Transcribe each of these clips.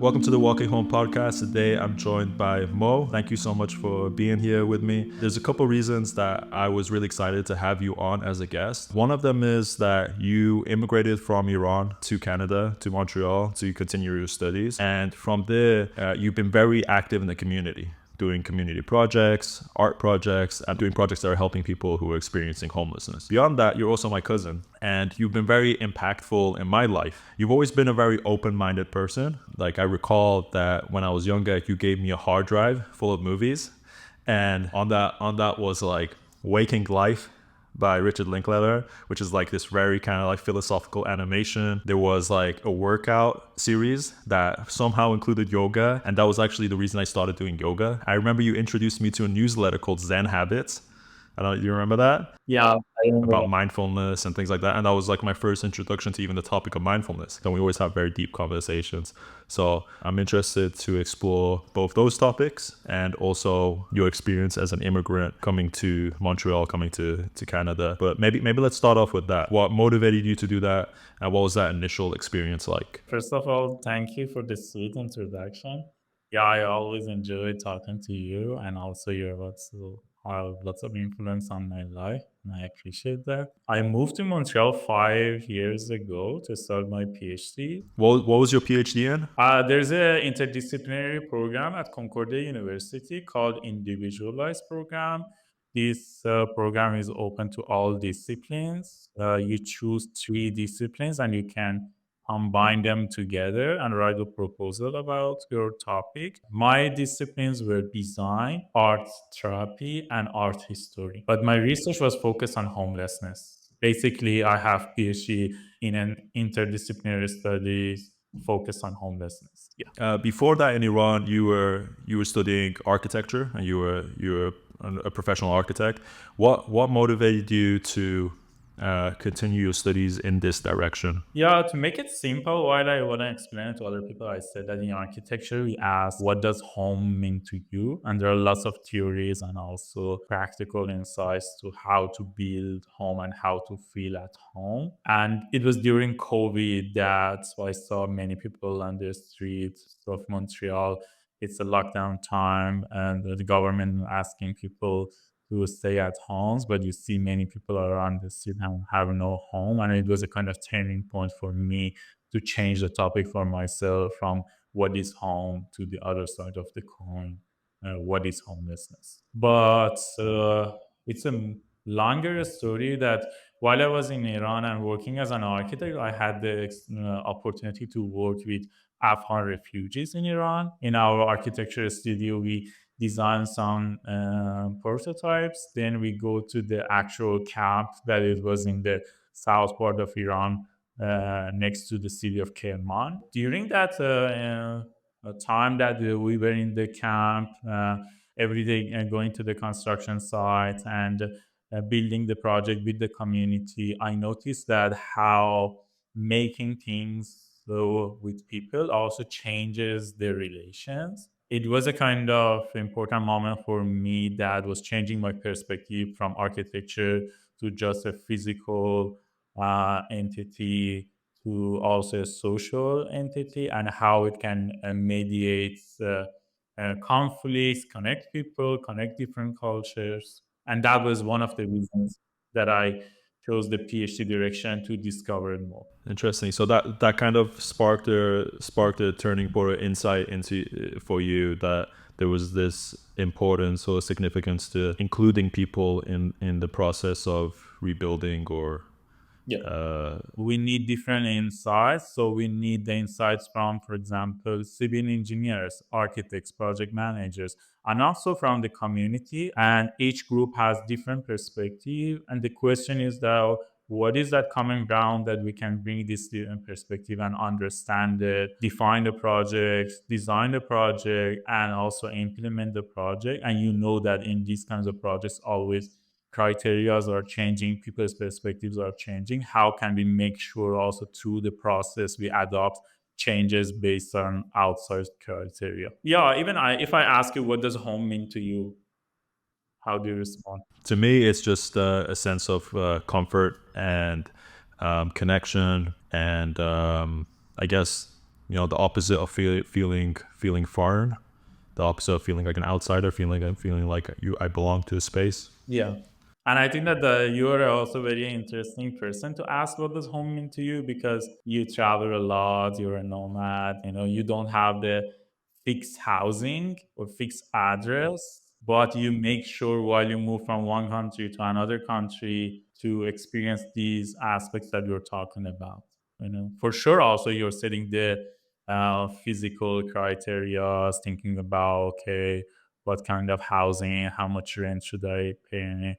Welcome to the Walking Home podcast. Today I'm joined by Mo. Thank you so much for being here with me. There's a couple reasons that I was really excited to have you on as a guest. One of them is that you immigrated from Iran to Canada, to Montreal, to continue your studies. And from there, you've been very active in the community, doing community projects, art projects, and doing projects that are helping people who are experiencing homelessness. Beyond that, you're also my cousin, and you've been very impactful in my life. You've always been a very open-minded person. Like, I recall that when I was younger, you gave me a hard drive full of movies, and on that was like Waking Life by Richard Linklater, which is like this very kind of like philosophical animation. There was like a workout series that somehow included yoga, and that was actually the reason I started doing yoga. I remember you introduced me to a newsletter called Zen Habits. I don't know, you remember that? Yeah, I remember About that. mindfulness and things like that. And that was like my first introduction to even the topic of mindfulness. And we always have very deep conversations. So I'm interested to explore both those topics and also your experience as an immigrant coming to Montreal, coming to Canada. But maybe let's start off with that. What motivated you to do that? And what was that initial experience like? First of all, thank you for the sweet introduction. Yeah, I always enjoy talking to you, and also you're also have lots of influence on my life, and I appreciate that. I moved to Montreal 5 years ago to start my PhD. What was your PhD in? There's an interdisciplinary program at Concordia University called Individualized Program. This program is open to all disciplines. You choose three disciplines and you can combine them together and write a proposal about your topic. My disciplines were design, art therapy, and art history. But my research was focused on homelessness. Basically, I have PhD in an interdisciplinary studies focused on homelessness. Yeah. Before that, in Iran, you were studying architecture, and you were a professional architect. What motivated you to continue your studies in this direction? Yeah, to make it simple, while I want to explain it to other people, I said that in architecture, we ask, what does home mean to you? And there are lots of theories and also practical insights to how to build home and how to feel at home. And it was during COVID that I saw many people on the streets of Montreal. It's a lockdown time, and the government asking people who stay at homes, but you see many people around the city have no home. And it was a kind of turning point for me to change the topic for myself from what is home to the other side of the coin, what is homelessness. But it's a longer story that while I was in Iran and working as an architect, I had the opportunity to work with Afghan refugees in Iran. In our architecture studio, we design some prototypes. Then we go to the actual camp that it was in the south part of Iran, next to the city of Kerman. During that time that we were in the camp, every day going to the construction site and building the project with the community, I noticed that how making things so with people also changes the relations. It was a kind of important moment for me that was changing my perspective from architecture to just a physical entity to also a social entity, and how it can mediate conflicts, connect people, connect different cultures. And that was one of the reasons that I chose the PhD direction to discover more. Interesting. So that kind of sparked a turning point, or insight into for you that there was this importance or significance to including people in the process of rebuilding or Yeah. We need different insights. So we need the insights from, for example, civil engineers, architects, project managers, and also from the community. And each group has different perspective. And the question is that what is that common ground that we can bring this different perspective and understand it, define the project, design the project, and also implement the project. And you know that in these kinds of projects, always criterias are changing, people's perspectives are changing. How can we make sure also through the process we adopt changes based on outside criteria? Yeah, even if I ask you what does home mean to you, how do you respond? to me it's just a sense of comfort and connection and I guess the opposite of feeling foreign, the opposite of feeling like an outsider, feeling like I belong to a space. Yeah. And I think that you are also a very interesting person to ask what does home mean to you, because you travel a lot, you're a nomad, you don't have the fixed housing or fixed address, but you make sure while you move from one country to another country to experience these aspects that you're talking about. For sure, also you're setting the physical criteria, thinking about, okay, what kind of housing, how much rent should I pay,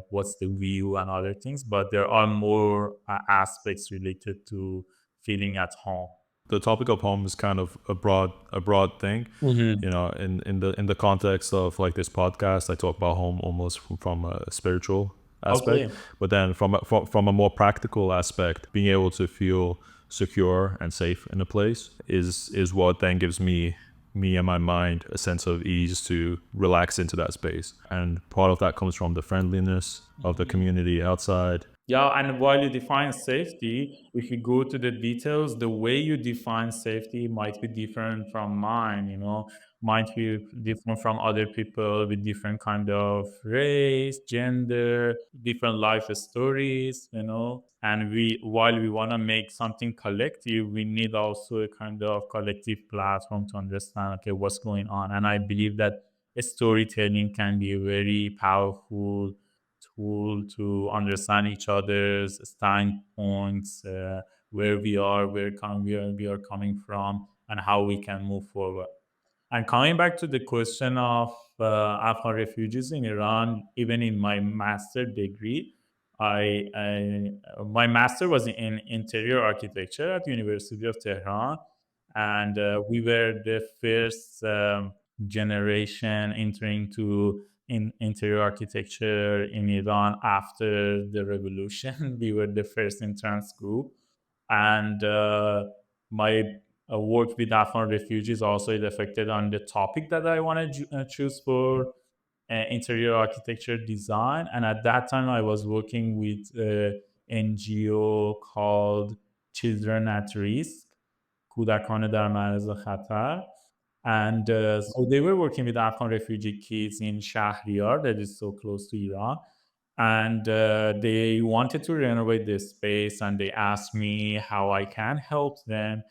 what's the view, and other things. But there are more aspects related to feeling at home. The topic of home is kind of a broad thing. Hmm. In the context of like this podcast, I talk about home almost from a spiritual aspect, Okay. but then from a more practical aspect, being able to feel secure and safe in a place is what then gives me and my mind a sense of ease to relax into that space. And part of that comes from the friendliness of the community outside. Yeah, and while you define safety, if you go to the details, the way you define safety might be different from mine, might be different from other people with different kind of race, gender, different life stories, And while we want to make something collective, we need also a kind of collective platform to understand, okay, what's going on. And I believe that storytelling can be a very powerful tool to understand each other's standpoints, where we are, where we are coming from, and how we can move forward. And coming back to the question of Afghan refugees in Iran, even in my master degree, my master was in interior architecture at the University of Tehran, and we were the first generation entering to in interior architecture in Iran after the revolution. We were the first entrance group, and my work with Afghan refugees also is affected on the topic that I want to choose for interior architecture design. And at that time, I was working with an NGO called Children at Risk, کودکان در معرض خطر. And so they were working with Afghan refugee kids in Shahryar, that is so close to Iran. And they wanted to renovate this space, and they asked me how I can help them.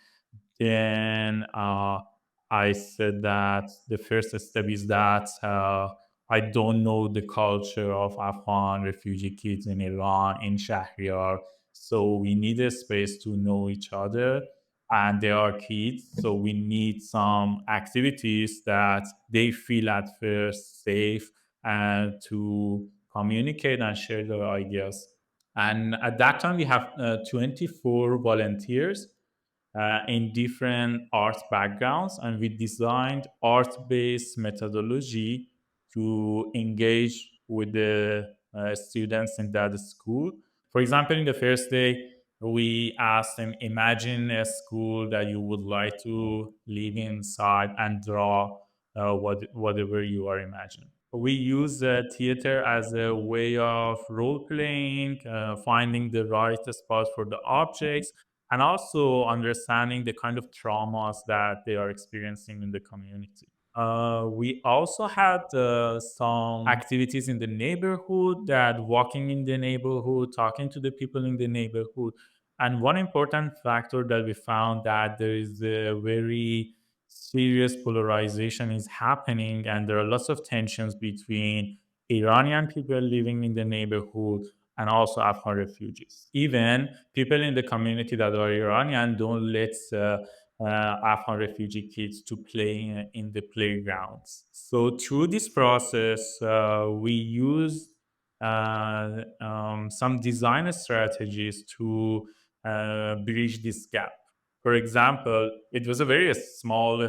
Then I said that the first step is that I don't know the culture of Afghan refugee kids in Iran, in Shahryar. So we need a space to know each other. And they are kids. So we need some activities that they feel at first safe and to communicate and share their ideas. And at that time, we have 24 volunteers in different art backgrounds, and we designed art-based methodology to engage with the students in that school. For example, in the first day, we asked them, imagine a school that you would like to live inside and draw whatever you are imagining. We use theater as a way of role playing, finding the right spot for the objects, and also understanding the kind of traumas that they are experiencing in the community. We also had some activities in the neighborhood, that walking in the neighborhood, talking to the people in the neighborhood. And one important factor that we found, that there is a very serious polarization is happening, and there are lots of tensions between Iranian people living in the neighborhood and also Afghan refugees. Even people in the community that are Iranian don't let Afghan refugee kids to play in the playgrounds. So through this process, we use some design strategies to bridge this gap. For example, it was a very small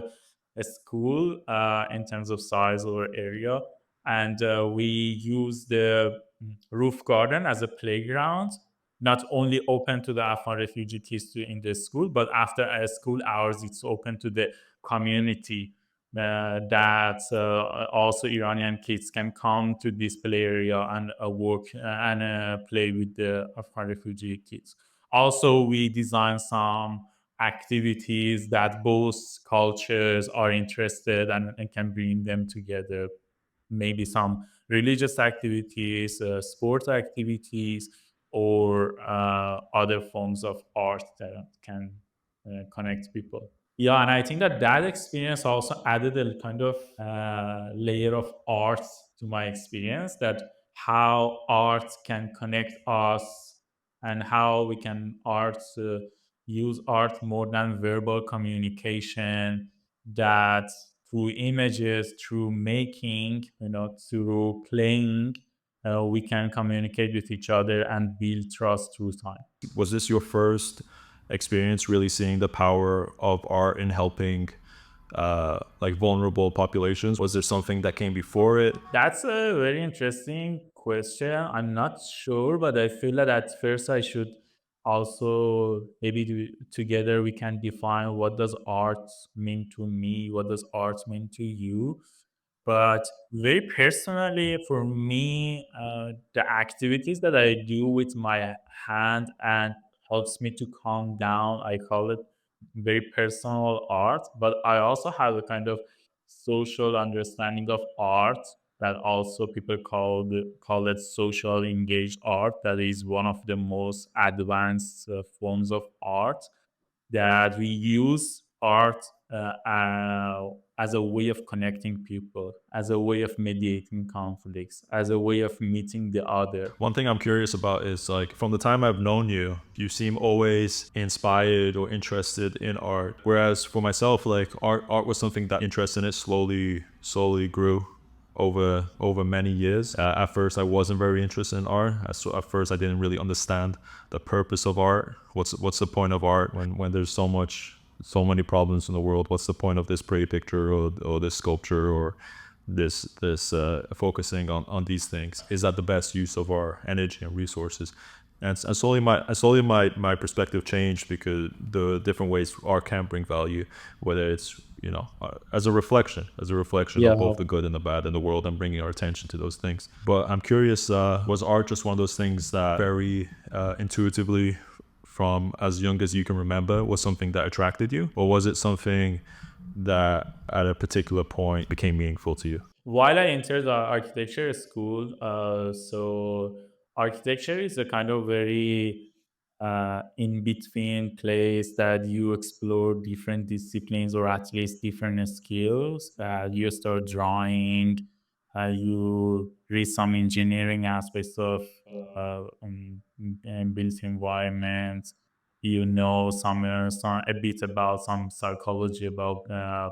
school in terms of size or area, and we used the roof garden as a playground, not only open to the Afghan refugee kids in the school, but after school hours, it's open to the community. That also Iranian kids can come to this play area and work and play with the Afghan refugee kids. Also, we designed some activities that both cultures are interested and can bring them together. Maybe some religious activities, sport activities, or other forms of art that can connect people. Yeah, and I think that that experience also added a kind of layer of art to my experience, that how art can connect us and how we can use art more than verbal communication, that through images, through making, through playing, we can communicate with each other and build trust through time. Was this your first experience really seeing the power of art in helping like vulnerable populations? Was there something that came before it? That's a very interesting question. I'm not sure, but I feel that at first I should also maybe together we can define what does art mean to me, what does art mean to you. But very personally, for me, the activities that I do with my hand and helps me to calm down, I call it very personal art. But I also have a kind of social understanding of art that also people call it social engaged art. That is one of the most advanced forms of art, that we use art as a way of connecting people, as a way of mediating conflicts, as a way of meeting the other. One thing I'm curious about is like from the time I've known you, you seem always inspired or interested in art. Whereas for myself, like art was something that interest in it slowly grew over many years. At first, I wasn't very interested in art. At first, I didn't really understand the purpose of art. What's the point of art when there's so many problems in the world? What's the point of this pretty picture or this sculpture or this focusing on these things? Is that the best use of our energy and resources? And slowly my perspective changed because the different ways art can bring value, whether it's as a reflection Yeah. of both the good and the bad in the world, and bringing our attention to those things. But I'm curious, was art just one of those things that very intuitively, from as young as you can remember, was something that attracted you, or was it something that at a particular point became meaningful to you? While I entered the architecture school, so architecture is a kind of very in between place that you explore different disciplines, or at least different skills. You start drawing, you read some engineering aspects of built environment. You know some a bit about some psychology about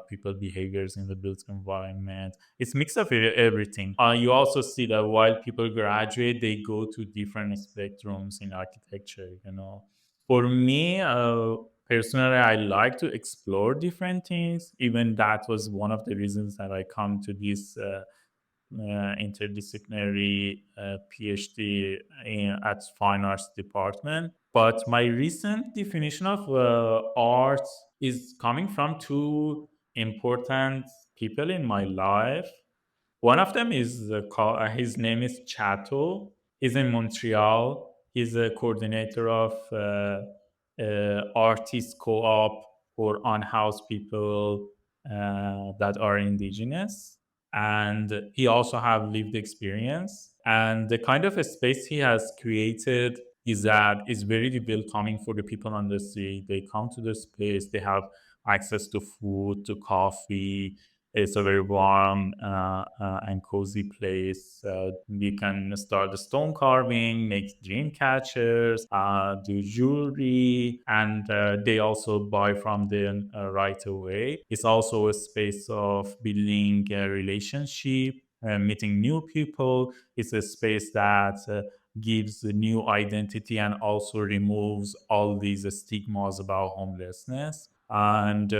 people behaviors in the built environment. It's mix of everything. You also see that while people graduate, they go to different spectrums in architecture. For me, personally, I like to explore different things. Even that was one of the reasons that I come to this interdisciplinary PhD at Fine Arts department. But my recent definition of art is coming from two important people in my life. One of them is his name is Chato. He's in Montreal. He's a coordinator of artist co-op for unhoused people that are indigenous, and he also have lived experience. And the kind of a space he has created is very welcoming for the people on the street. They come to the space. They have access to food, to coffee. It's a very warm and cozy place. You can start the stone carving, make dream catchers, do jewelry, and they also buy from them right away. It's also a space of building a relationship, meeting new people. It's a space that gives a new identity and also removes all these stigmas about homelessness. And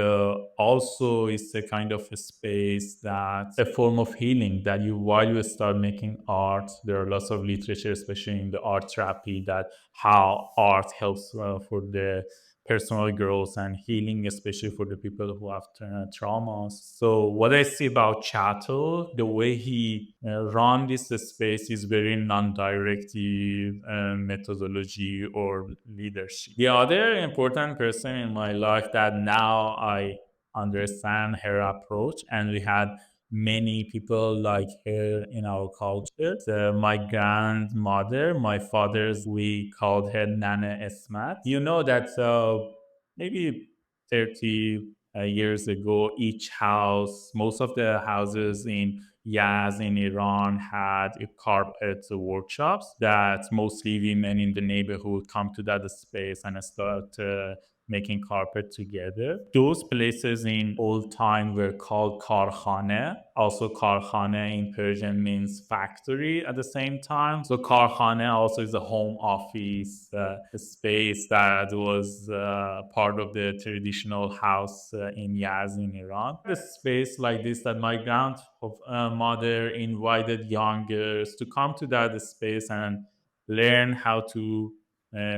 also it's a kind of a space that a form of healing, that you while you start making art, there are lots of literature, especially in the art therapy, that how art helps for the personal growth and healing, especially for the people who have traumas. So what I see about Chattel, the way he run this space is very non-directive methodology or leadership. The other important person in my life that now I understand her approach, and we had many people like her in our culture. My grandmother, my father's, we called her Nana Esmat. You know that maybe 30 years ago, each house, most of the houses in Yaz in Iran had a carpet workshops that mostly women in the neighborhood come to that space and start making carpet together. Those places in old time were called karkhane. Also, karkhane in Persian means factory at the same time. So, karkhane also is a home office space that was part of the traditional house in Yaz in Iran. The space like this that my grandmother invited youngers to come to that space and learn how to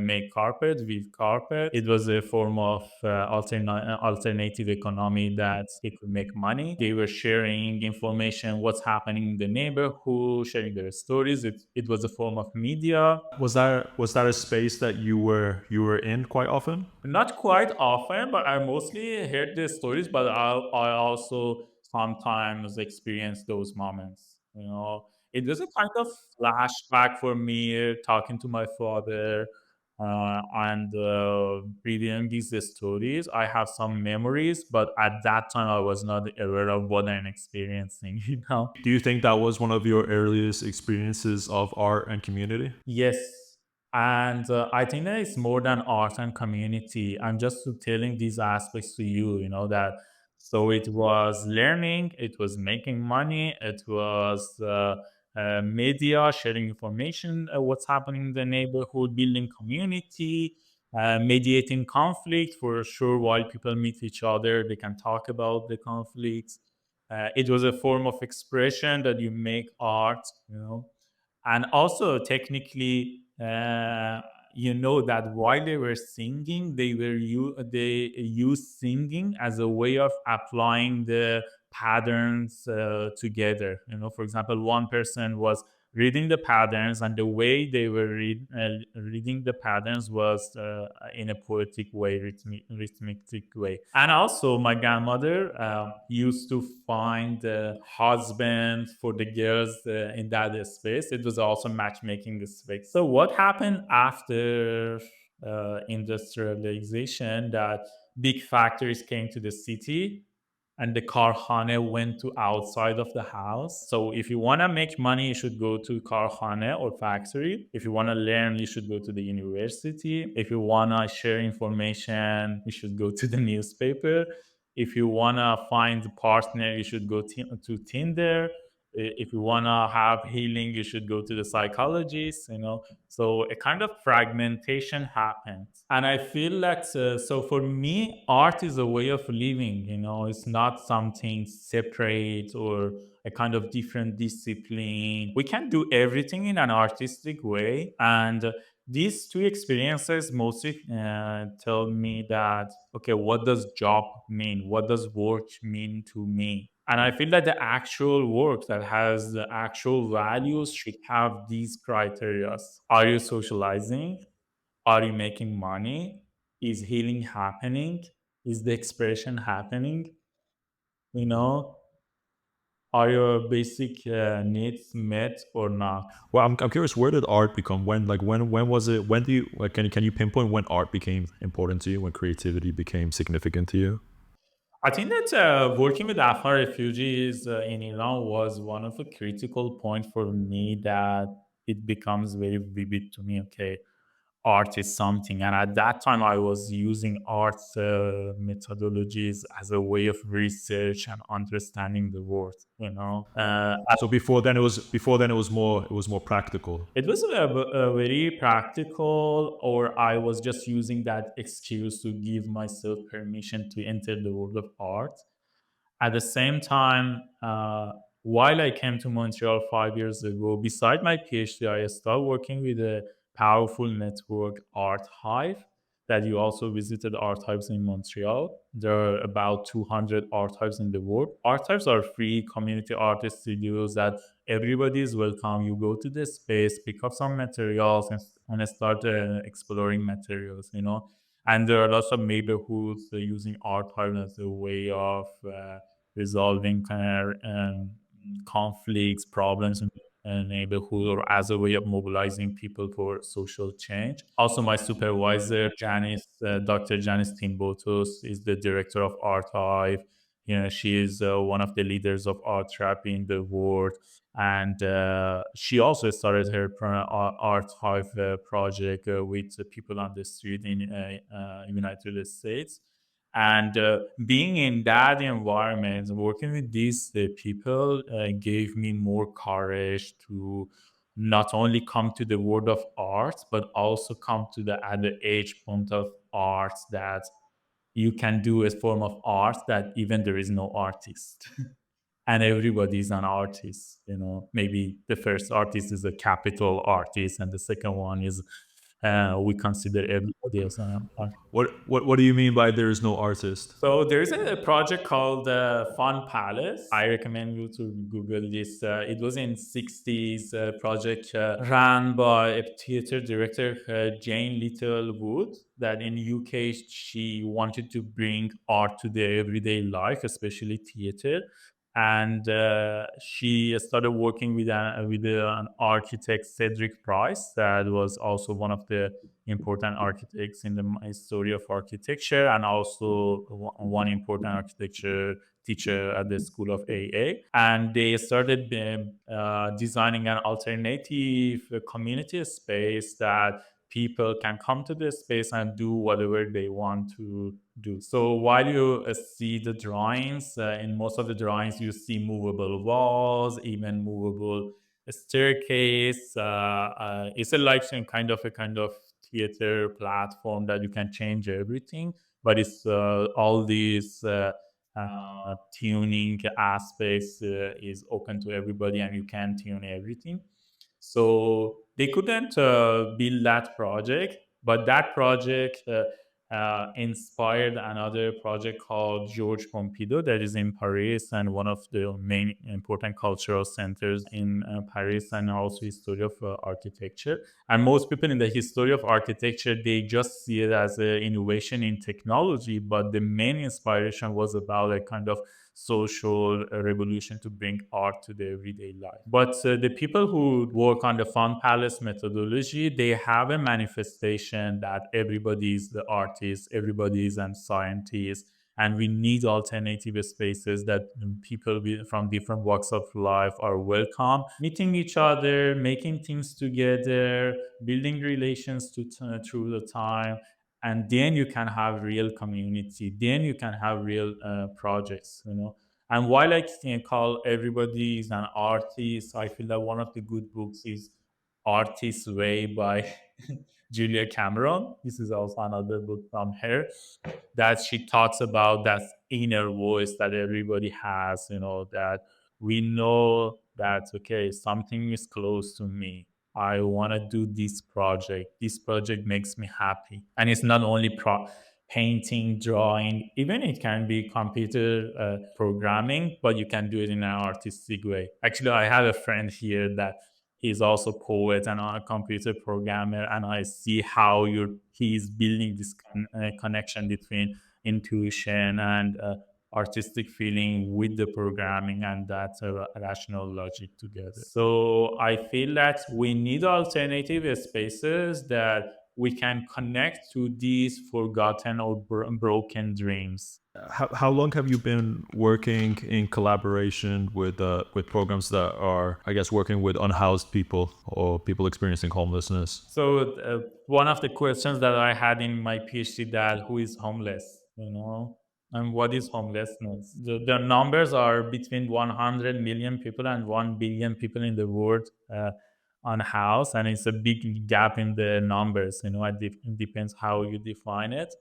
make carpet, weave carpet. It was a form of alternative economy that they could make money. They were sharing information, what's happening in the neighborhood, sharing their stories. It was a form of media. Was that a space that you were in quite often? Not quite often, but I mostly heard the stories, but I also sometimes experience those moments. It was a kind of flashback for me talking to my father and reading these stories. I have some memories, but at that time I was not aware of what I'm experiencing, Do you think that was one of your earliest experiences of art and community? Yes. And I think that it's more than art and community. I'm just telling these aspects to you, that so it was learning, it was making money, it was media, sharing information, what's happening in the neighborhood, building community, mediating conflict for sure. While people meet each other, they can talk about the conflicts. It was a form of expression that you make art, and also technically that while they were singing they used singing as a way of applying the patterns together. For example, one person was reading the patterns, and the way they were reading the patterns was in a poetic way, rhythmic way. And also my grandmother used to find a husband for the girls in that space. It was also matchmaking space. So what happened after industrialization, that big factories came to the city and the karkhane went to outside of the house. So if you want to make money, you should go to karkhane or factory. If you want to learn, you should go to the university. If you want to share information, you should go to the newspaper. If you want to find a partner, you should go to Tinder. If you want to have healing, you should go to the psychologist. So a kind of fragmentation happens. And I feel that, so for me, art is a way of living. It's not something separate or a kind of different discipline. We can do everything in an artistic way. And these two experiences mostly tell me that, okay, what does job mean? What does work mean to me? And I feel that the actual work that has the actual values should have these criteria. Are you socializing? Are you making money? Is healing happening? Is the expression happening? You know, are your basic needs met or not? Well, I'm curious, where did art become, when was it, when do you, like, can you pinpoint when art became important to you, when creativity became significant to you? I think that working with Afghan refugees in Iran was one of the critical points for me, that it becomes very vivid to me. Okay, art is something, and at that time I was using art methodologies as a way of research and understanding the world. So before then it was more practical. It was a very practical, or I was just using that excuse to give myself permission to enter the world of art. At the same time, while I came to Montreal 5 years ago, beside my PhD, I started working with a powerful network, Art Hive. that you also visited archives in Montreal. There are about 200 archives in the world. Archives are free community artist studios that everybody is welcome. You go to the space, pick up some materials, and start exploring materials, you know. And there are lots of neighborhoods using archive as a way of resolving kind of conflicts, problems in a neighborhood, or as a way of mobilizing people for social change. Also, my supervisor, Dr. Janice Timbotos, is the director of Archive. You know, she is one of the leaders of art therapy in the world, and she also started her archive project with people on the street in United States. And being in that environment, working with these people gave me more courage to not only come to the world of art, but also come to the other age point of art, that you can do a form of art that even there is no artist. And everybody is an artist, you know. Maybe the first artist is a capital artist, and the second one is we consider everybody as an artist. What do you mean by there is no artist? So there's a project called Fun Palace. I recommend you to Google this. It was in 60s project ran by a theater director, Jane Littlewood, that in UK she wanted to bring art to the everyday life, especially theater. And she started working with an architect, Cedric Price, that was also one of the important architects in the history of architecture, and also one important architecture teacher at the School of AA. And they started designing an alternative community space that people can come to this space and do whatever they want to do. So while you see the drawings, in most of the drawings, you see movable walls, even movable staircase. It's a like some kind of theater platform that you can change everything, but it's all these tuning aspects is open to everybody, and you can tune everything. So they couldn't build that project, but that project inspired another project called Georges Pompidou, that is in Paris and one of the main important cultural centers in Paris, and also history of architecture. And most people in the history of architecture, they just see it as an innovation in technology, but the main inspiration was about a kind of social revolution to bring art to the everyday life. But the people who work on the Fun Palace methodology, they have a manifestation that everybody is the artist, everybody is a scientist, and we need alternative spaces that people from different walks of life are welcome, meeting each other, making things together, building relations through the time. And then you can have real community, then you can have real projects, you know. And while I can call everybody is an artist, I feel that one of the good books is Artist's Way by Julia Cameron. This is also another book from her, that she talks about that inner voice that everybody has, you know, that we know that, okay, something is close to me. I want to do this project. This project makes me happy. And it's not only painting, drawing, even it can be computer programming, but you can do it in an artistic way. Actually, I have a friend here that he's also poet and a computer programmer, and I see how he's building this connection between intuition and artistic feeling with the programming and that rational logic together. So I feel that we need alternative spaces that we can connect to these forgotten or broken dreams. How long have you been working in collaboration with programs that are, I guess, working with unhoused people or people experiencing homelessness? So one of the questions that I had in my PhD, that who is homeless, you know, and what is homelessness? The numbers are between 100 million people and 1 billion people in the world unhoused, and it's a big gap in the numbers. You know, it depends how you define it.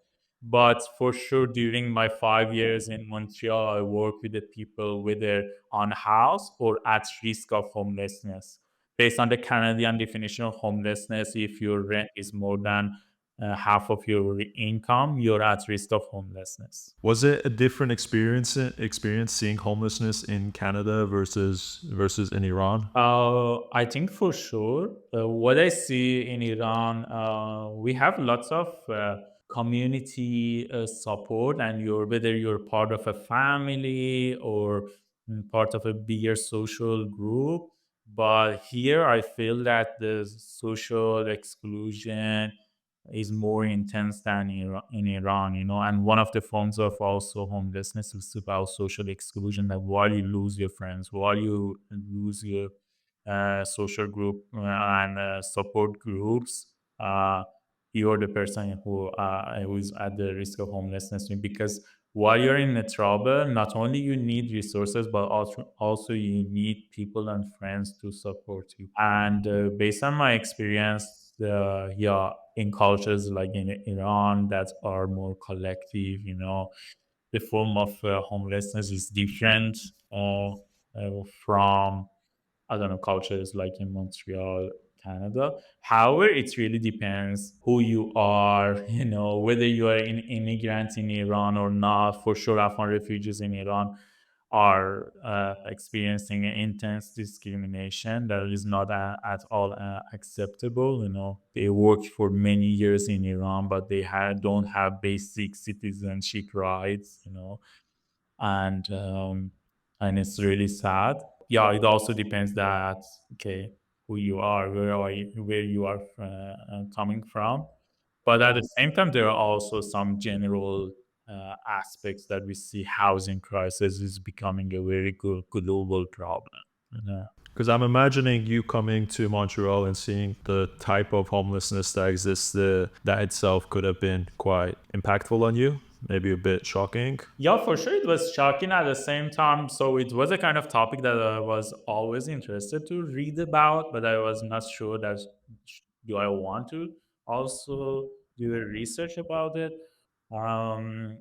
But for sure, during my 5 years in Montreal, I work with the people whether unhoused or at risk of homelessness. Based on the Canadian definition of homelessness, if your rent is more than half of your income, you're at risk of homelessness. Was it a different experience seeing homelessness in Canada versus in Iran? I think for sure. What I see in Iran, we have lots of community support, and whether you're part of a family or part of a bigger social group. But here, I feel that the social exclusion is more intense than in Iran, and one of the forms of also homelessness is about social exclusion. That while you lose your friends, while you lose your social group and support groups, you're the person who is at the risk of homelessness, because while you're in a trouble, not only you need resources, but also you need people and friends to support you. And based on my experience, yeah, in cultures like in Iran that are more collective, the form of homelessness is different from, I don't know, cultures like in Montreal, Canada. However, it really depends who you are, whether you are an immigrant in Iran or not. For sure, Afghan refugees in Iran are experiencing intense discrimination that is not at all acceptable. They worked for many years in Iran, but they don't have basic citizenship rights. And it's really sad. Yeah, it also depends that, okay, who you are, where you are coming from. But at the same time, there are also some general aspects that we see. Housing crisis is becoming a very good global problem. Because I'm imagining you coming to Montreal and seeing the type of homelessness that exists there, that itself could have been quite impactful on you, maybe a bit shocking. Yeah, for sure. It was shocking at the same time. So it was a kind of topic that I was always interested to read about, but I was not sure that do I want to also do a research about it. Um,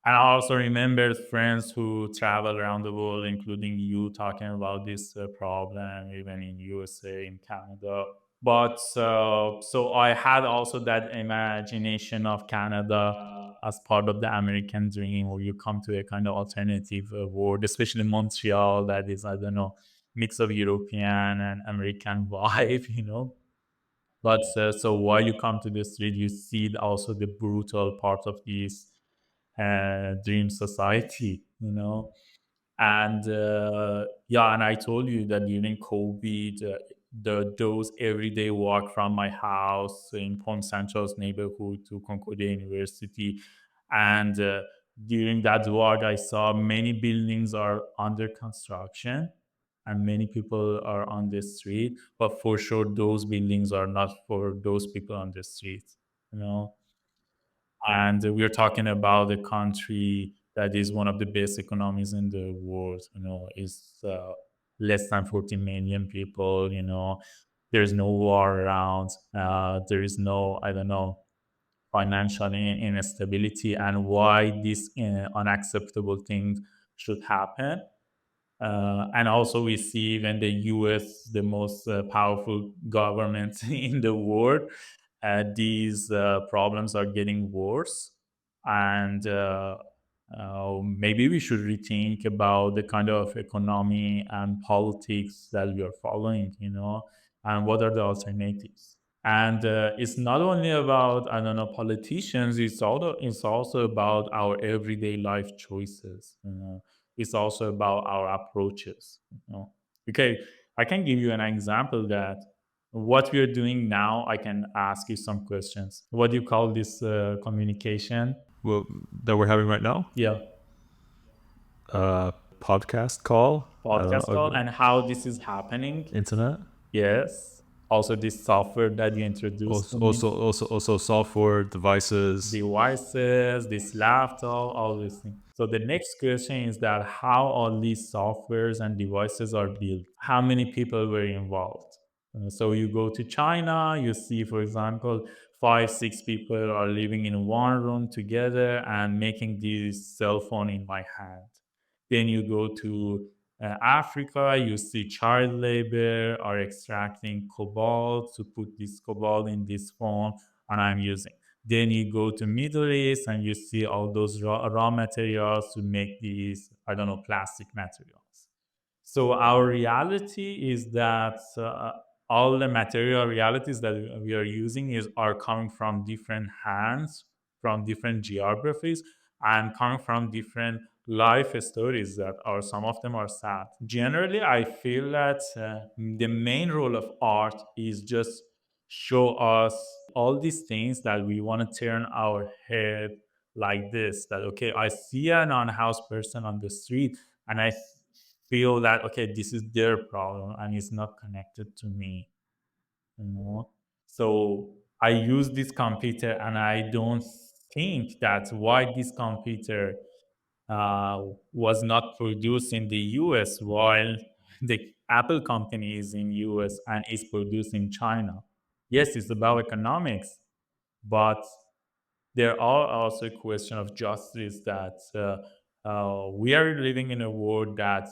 and I also remember friends who travel around the world, including you, talking about this problem, even in USA, in Canada. But so I had also that imagination of Canada as part of the American dream, where you come to a kind of alternative world, especially Montreal, that is, I don't know, mix of European and American vibe, But so while you come to the street, you see also the brutal part of this dream society, And yeah, and I told you that during COVID, those everyday walk from my house in Pont Central's neighborhood to Concordia University, and during that walk, I saw many buildings are under construction, and many people are on the street. But for sure, those buildings are not for those people on the street, you know and we're talking about a country that is one of the best economies in the world. Is less than 40 million people. There's no war around. There is no, I don't know, financial instability, and why this unacceptable thing should happen. And also, we see even the US, the most powerful government in the world, these problems are getting worse. And maybe we should rethink about the kind of economy and politics that we are following, and what are the alternatives. And it's not only about, I don't know, politicians. It's also about our everyday life choices. It's also about our approaches. Okay, I can give you an example that what we are doing now. I can ask you some questions. What do you call this communication? Well, that we're having right now, Yeah, podcast call. I don't podcast call, know, and how this is happening. internet. Yes. Also, this software that you introduced to Also, me, also software devices. devices, this laptop, all these things. So the next question is that how all these softwares and devices are built. How many people were involved? So you go to China, you see, for example, five, six people are living in one room together and making this cell phone in my hand. Then you go to Africa, you see child labor are extracting cobalt to put this cobalt in this phone, and I'm using. Then you go to Middle East and you see all those raw materials to make these, I don't know, plastic materials. So our reality is that all the material realities that we are using is are coming from different hands, from different geographies, and coming from different life stories that are, some of them are sad. Generally, I feel that the main role of art is just show us all these things that we want to turn our head like this, that okay, I see an unhoused person on the street and I feel that okay, this is their problem and it's not connected to me, you know. So I use this computer and I don't think that why this computer was not produced in the US while the Apple company is in US and is produced in China. Yes, it's about economics, but there are also a question of justice that we are living in a world that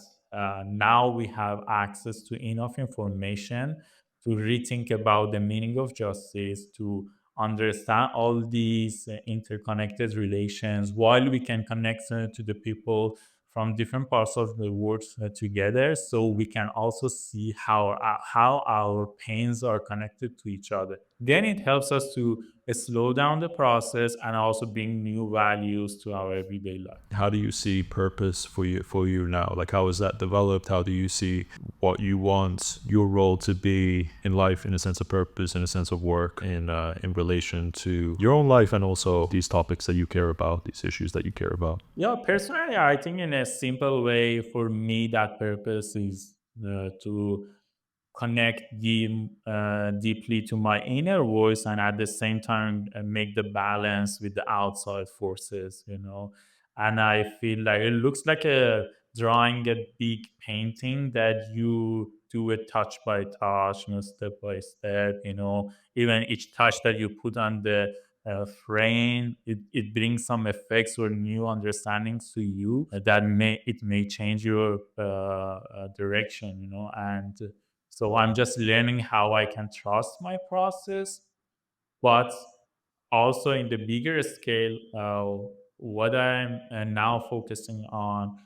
now we have access to enough information to rethink about the meaning of justice, to understand all these interconnected relations, while we can connect to the people from different parts of the world together, so we can also see how our pains are connected to each other. Then it helps us to slow down the process and also bring new values to our everyday life. How do you see purpose for you now? Like, how is that developed? How do you see what you want your role to be in life, in a sense of purpose, in a sense of work, in relation to your own life, and also these topics that you care about, these issues that you care about? Yeah, personally, I think in a simple way, for me, that purpose is to connect deeply to my inner voice and at the same time make the balance with the outside forces, you know. And I feel like it looks like a drawing a big painting that you do it touch by touch, you know, step by step, you know. Even each touch that you put on the frame, it brings some effects or new understandings to you that may change your direction, you know. And so I'm just learning how I can trust my process, but also in the bigger scale, what I'm now focusing on,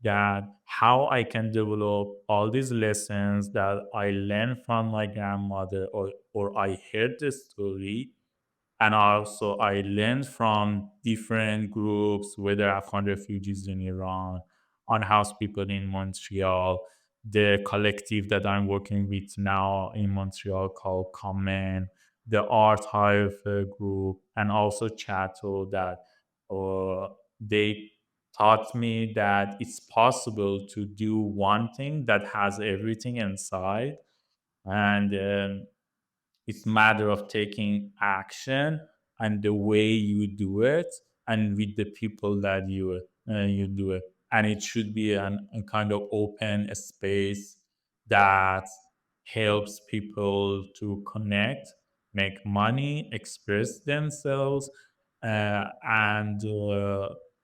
that how I can develop all these lessons that I learned from my grandmother, or I heard the story, and also I learned from different groups, whether Afghan refugees in Iran, unhoused people in Montreal, the collective that I'm working with now in Montreal called Common, the Art Hive group, and also Chatto, that they taught me that it's possible to do one thing that has everything inside. And it's matter of taking action and the way you do it and with the people that you do it. And it should be a kind of open space that helps people to connect, make money, express themselves, and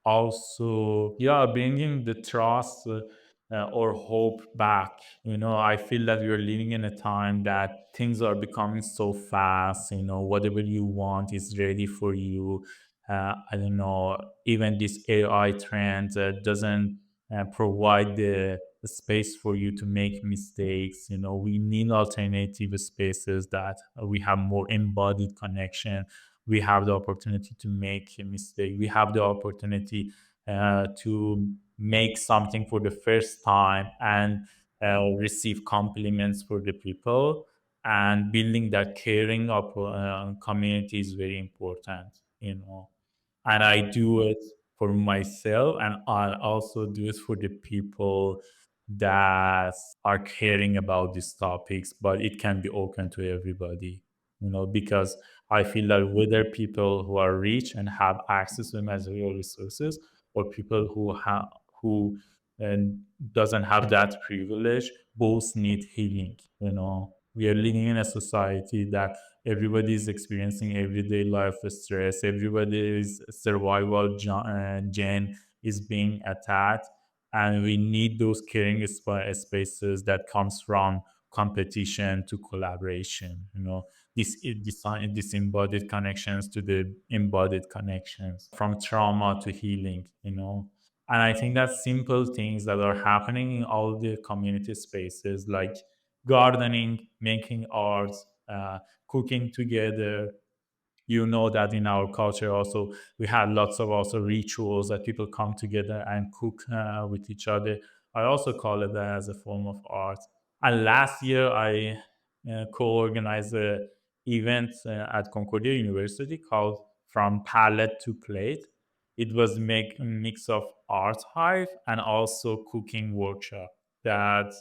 also, yeah, bringing the trust or hope back. You know, I feel that we are living in a time that things are becoming so fast. You know, whatever you want is ready for you. I don't know, even this AI trend doesn't provide the space for you to make mistakes. You know, we need alternative spaces that we have more embodied connection. We have the opportunity to make a mistake. We have the opportunity to make something for the first time and receive compliments for the people, and building that caring community is very important, you know. And I do it for myself, and I also do it for the people that are caring about these topics, but it can be open to everybody, you know, because I feel that whether people who are rich and have access to material resources, or people who and doesn't have that privilege, both need healing, you know. We are living in a society that everybody is experiencing everyday life stress, everybody's survival gen is being attacked, and we need those caring spaces that comes from competition to collaboration, you know. disembodied connections to the embodied connections, from trauma to healing, And I think that simple things that are happening in all the community spaces, like gardening, making art, cooking together, that in our culture also we had lots of also rituals that people come together and cook with each other. I also call it that as a form of art. And last year I co-organized a event at Concordia University called From Palette to Plate. It was make a mix of art hive and also cooking workshop that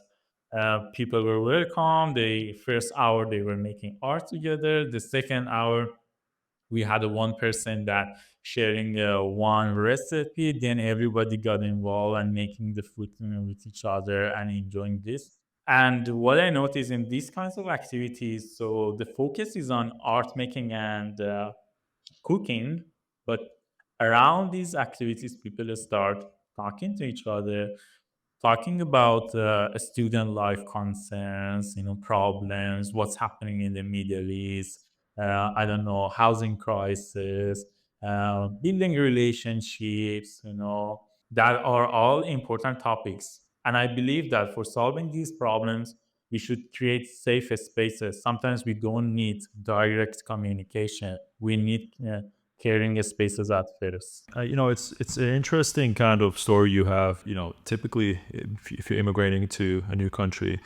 people were welcome. The first hour they were making art together. The second hour we had a one person that sharing one recipe. Then everybody got involved and making the food with each other and enjoying this. And what I noticed in these kinds of activities, so the focus is on art making and cooking, but around these activities people start talking to each other, talking about student life concerns, problems, what's happening in the Middle East, I don't know, housing crisis, building relationships, that are all important topics. And I believe that for solving these problems, we should create safe spaces. Sometimes we don't need direct communication. We need caring spaces at first. It's an interesting kind of story you have. Typically, if you're immigrating to a new country,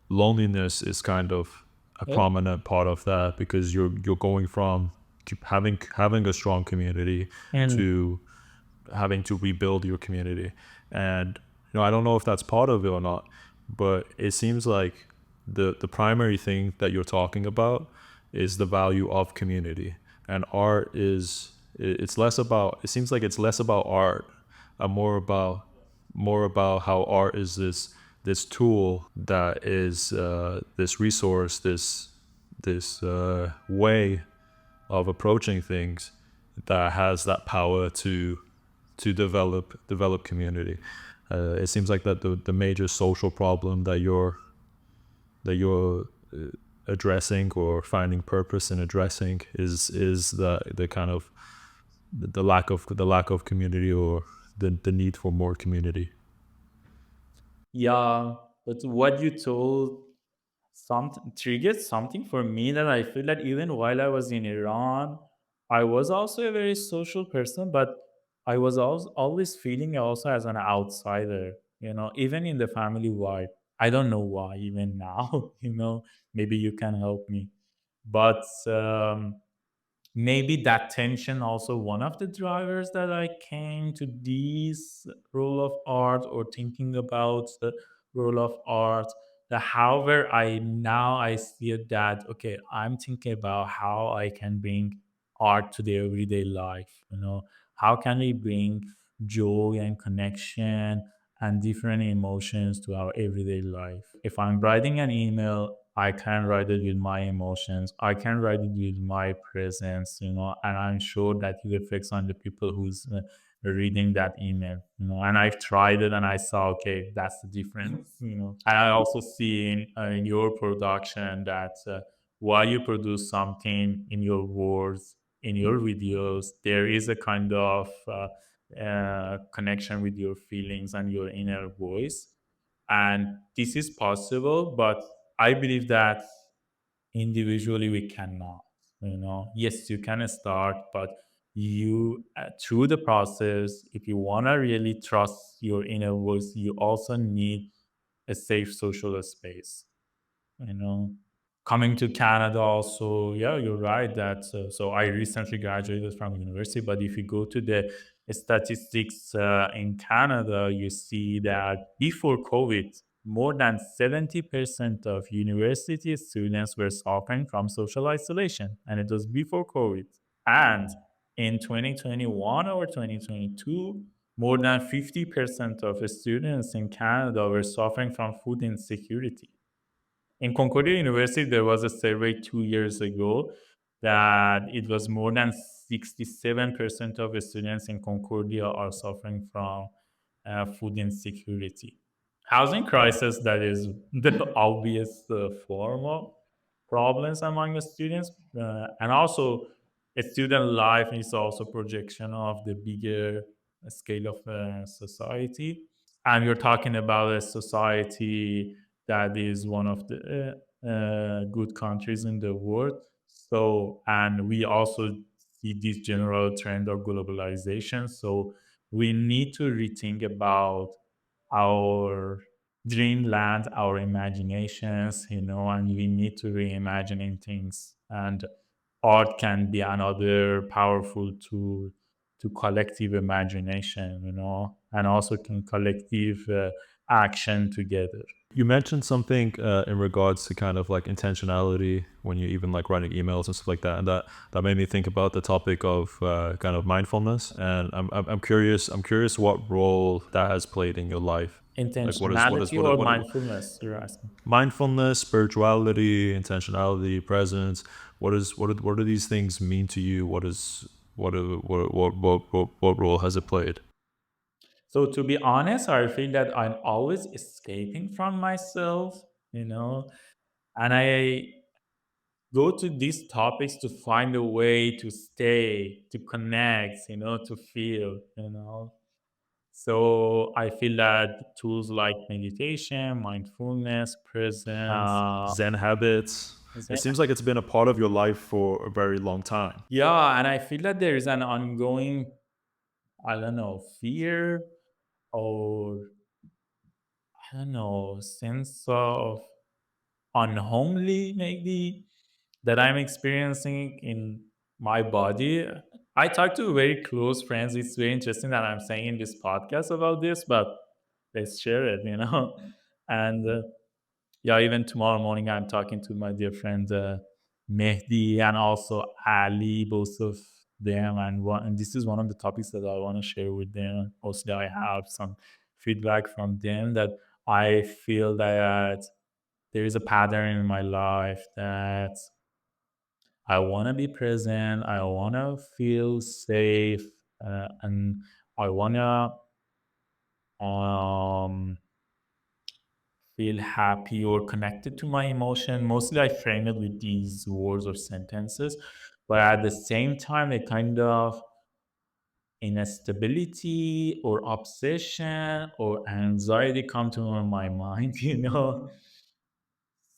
loneliness is kind of a Yeah. prominent part of that because you're going from having a strong community And to having to rebuild your community. And I don't know if that's part of it or not, but it seems like the primary thing that you're talking about is the value of community. And art is it's less about it seems like it's less about art and more about how art is this tool that is this resource, this way of approaching things that has that power to develop community. It seems like that the major social problem that you're addressing or finding purpose in addressing is the kind of the lack of community or the need for more community. yeah, but what you told triggered something for me that I feel that even while I was in Iran, I was also a very social person, but I was always feeling also as an outsider, even in the family wide. I don't know why, even now, maybe you can help me. But maybe that tension also one of the drivers that I came to this role of art or thinking about the role of art. The however I see it that okay, I'm thinking about how I can bring art to the everyday life. How can we bring joy and connection and different emotions to our everyday life? If I'm writing an email, I can write it with my emotions. I can write it with my presence, and I'm sure that it affects on the people who's reading that email, And I've tried it and I saw, okay, that's the difference, And I also see in your production that while you produce something in your words, in your videos, there is a kind of connection with your feelings and your inner voice. And this is possible, but I believe that individually we cannot. Yes, you can start, but you through the process, if you want to really trust your inner voice, you also need a safe social space. you know Coming to Canada also, yeah, you're right that so I recently graduated from university, but if you go to the statistics in Canada, you see that before COVID, more than 70% of university students were suffering from social isolation, and it was before COVID. And in 2021 or 2022, more than 50% of students in Canada were suffering from food insecurity. In Concordia University, there was a survey 2 years ago that it was more than 67% of the students in Concordia are suffering from food insecurity. Housing crisis, that is the obvious form of. problems among the students, and also a student life is also projection of the bigger scale of society. And you're talking about a society that is one of the good countries in the world. So, and we also see this general trend of globalization. So, we need to rethink about our dreamland, our imaginations, and we need to reimagining things. And art can be another powerful tool to collective imagination, and also can collective action together. You mentioned something in regards to kind of like intentionality when you even like writing emails and stuff like that, and that made me think about the topic of kind of mindfulness. And I'm curious. I'm curious what role that has played in your life. Like Intentionality or mindfulness, you're asking? mindfulness, spirituality, intentionality, presence. What do these things mean to you? What role has it played? So to be honest, I feel that I'm always escaping from myself, you know, and I go to these topics to find a way to stay, to connect, to feel. So I feel that tools like meditation, mindfulness, presence, Zen habits. It Zen. seems like it's been a part of your life for a very long time. Yeah, and I feel that there is an ongoing, I don't know, fear or I don't know, sense of unhomely maybe that I'm experiencing in my body. I talk to very close friends. It's very interesting that I'm saying in this podcast about this, but let's share it. And yeah, even tomorrow morning, I'm talking to my dear friend Mehdi and also Ali, both of them. And this is one of the topics that I want to share with them. Also, I have some feedback from them that I feel that there is a pattern in my life that I want to be present. I want to feel safe, and I want to feel happy or connected to my emotion. Mostly, I frame it with these words or sentences, but at the same time, a kind of instability or obsession or anxiety come to my mind.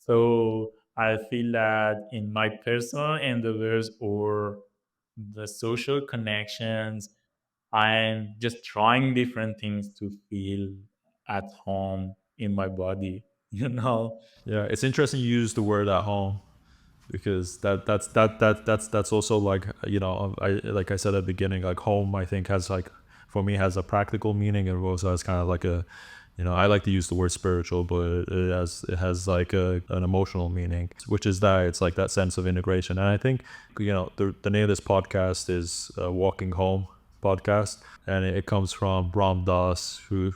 So I feel that in my personal endeavors or the social connections, I'm just trying different things to feel at home in my body, you know? Yeah, it's interesting you use the word at home because that's also like I like I said at the beginning, like home I think has like for me has a practical meaning and also has kind of like a I like to use the word spiritual, but it has like an emotional meaning, which is that it's like that sense of integration. And I think the name of this podcast is Walking Home podcast, and it comes from Ram Dass, who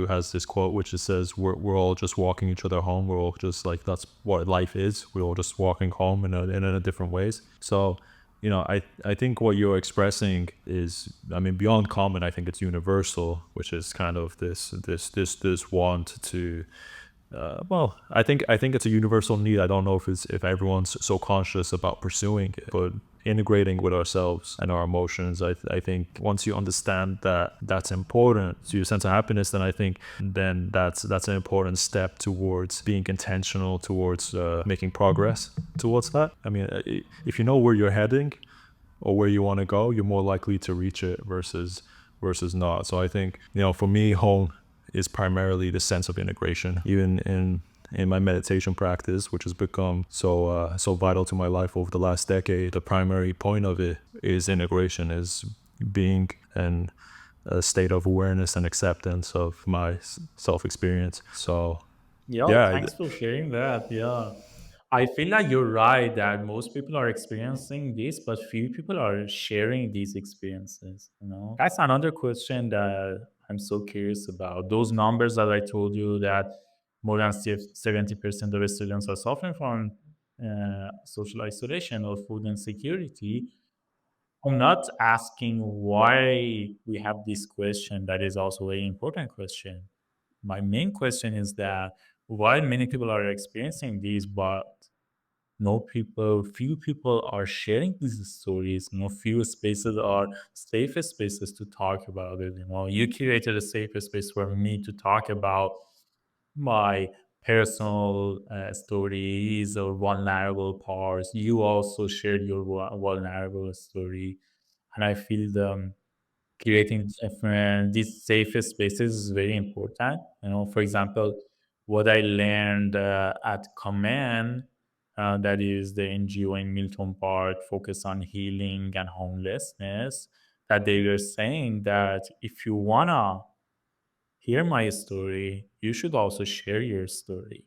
has this quote which it says we're all just walking each other home. We're all just like that's what life is. We're all just walking home in a different ways. So I think what you're expressing is, I mean, beyond common. I think it's universal, which is kind of this want to. Well, I think it's a universal need. I don't know if everyone's so conscious about pursuing it, but integrating with ourselves and our emotions. I think once you understand that that's important to your sense of happiness, then I think then that's an important step towards being intentional, towards making progress towards that. I mean, if you know where you're heading or where you want to go, you're more likely to reach it versus not. So I think for me, home is primarily the sense of integration. Even in my meditation practice, which has become so vital to my life over the last decade, the primary point of it is integration, is being in a state of awareness and acceptance of my self experience. So Yeah, yeah, thanks for sharing that. Yeah. I feel like you're right that most people are experiencing this, but few people are sharing these experiences. That's another question that I'm so curious about. Those numbers that I told you that more than 70% of students are suffering from social isolation or food insecurity. I'm not asking why we have this question. That is also a very important question. My main question is that why many people are experiencing these, but no people, few people are sharing these stories. Few spaces are safe spaces to talk about it. You created a safe space for me to talk about my personal stories or vulnerable parts. You also shared your vulnerable story, and I feel creating different these safe spaces is very important. For example, what I learned at Command, that is the NGO in Milton Park, focus on healing and homelessness. That they were saying that if you wanna hear my story, you should also share your story.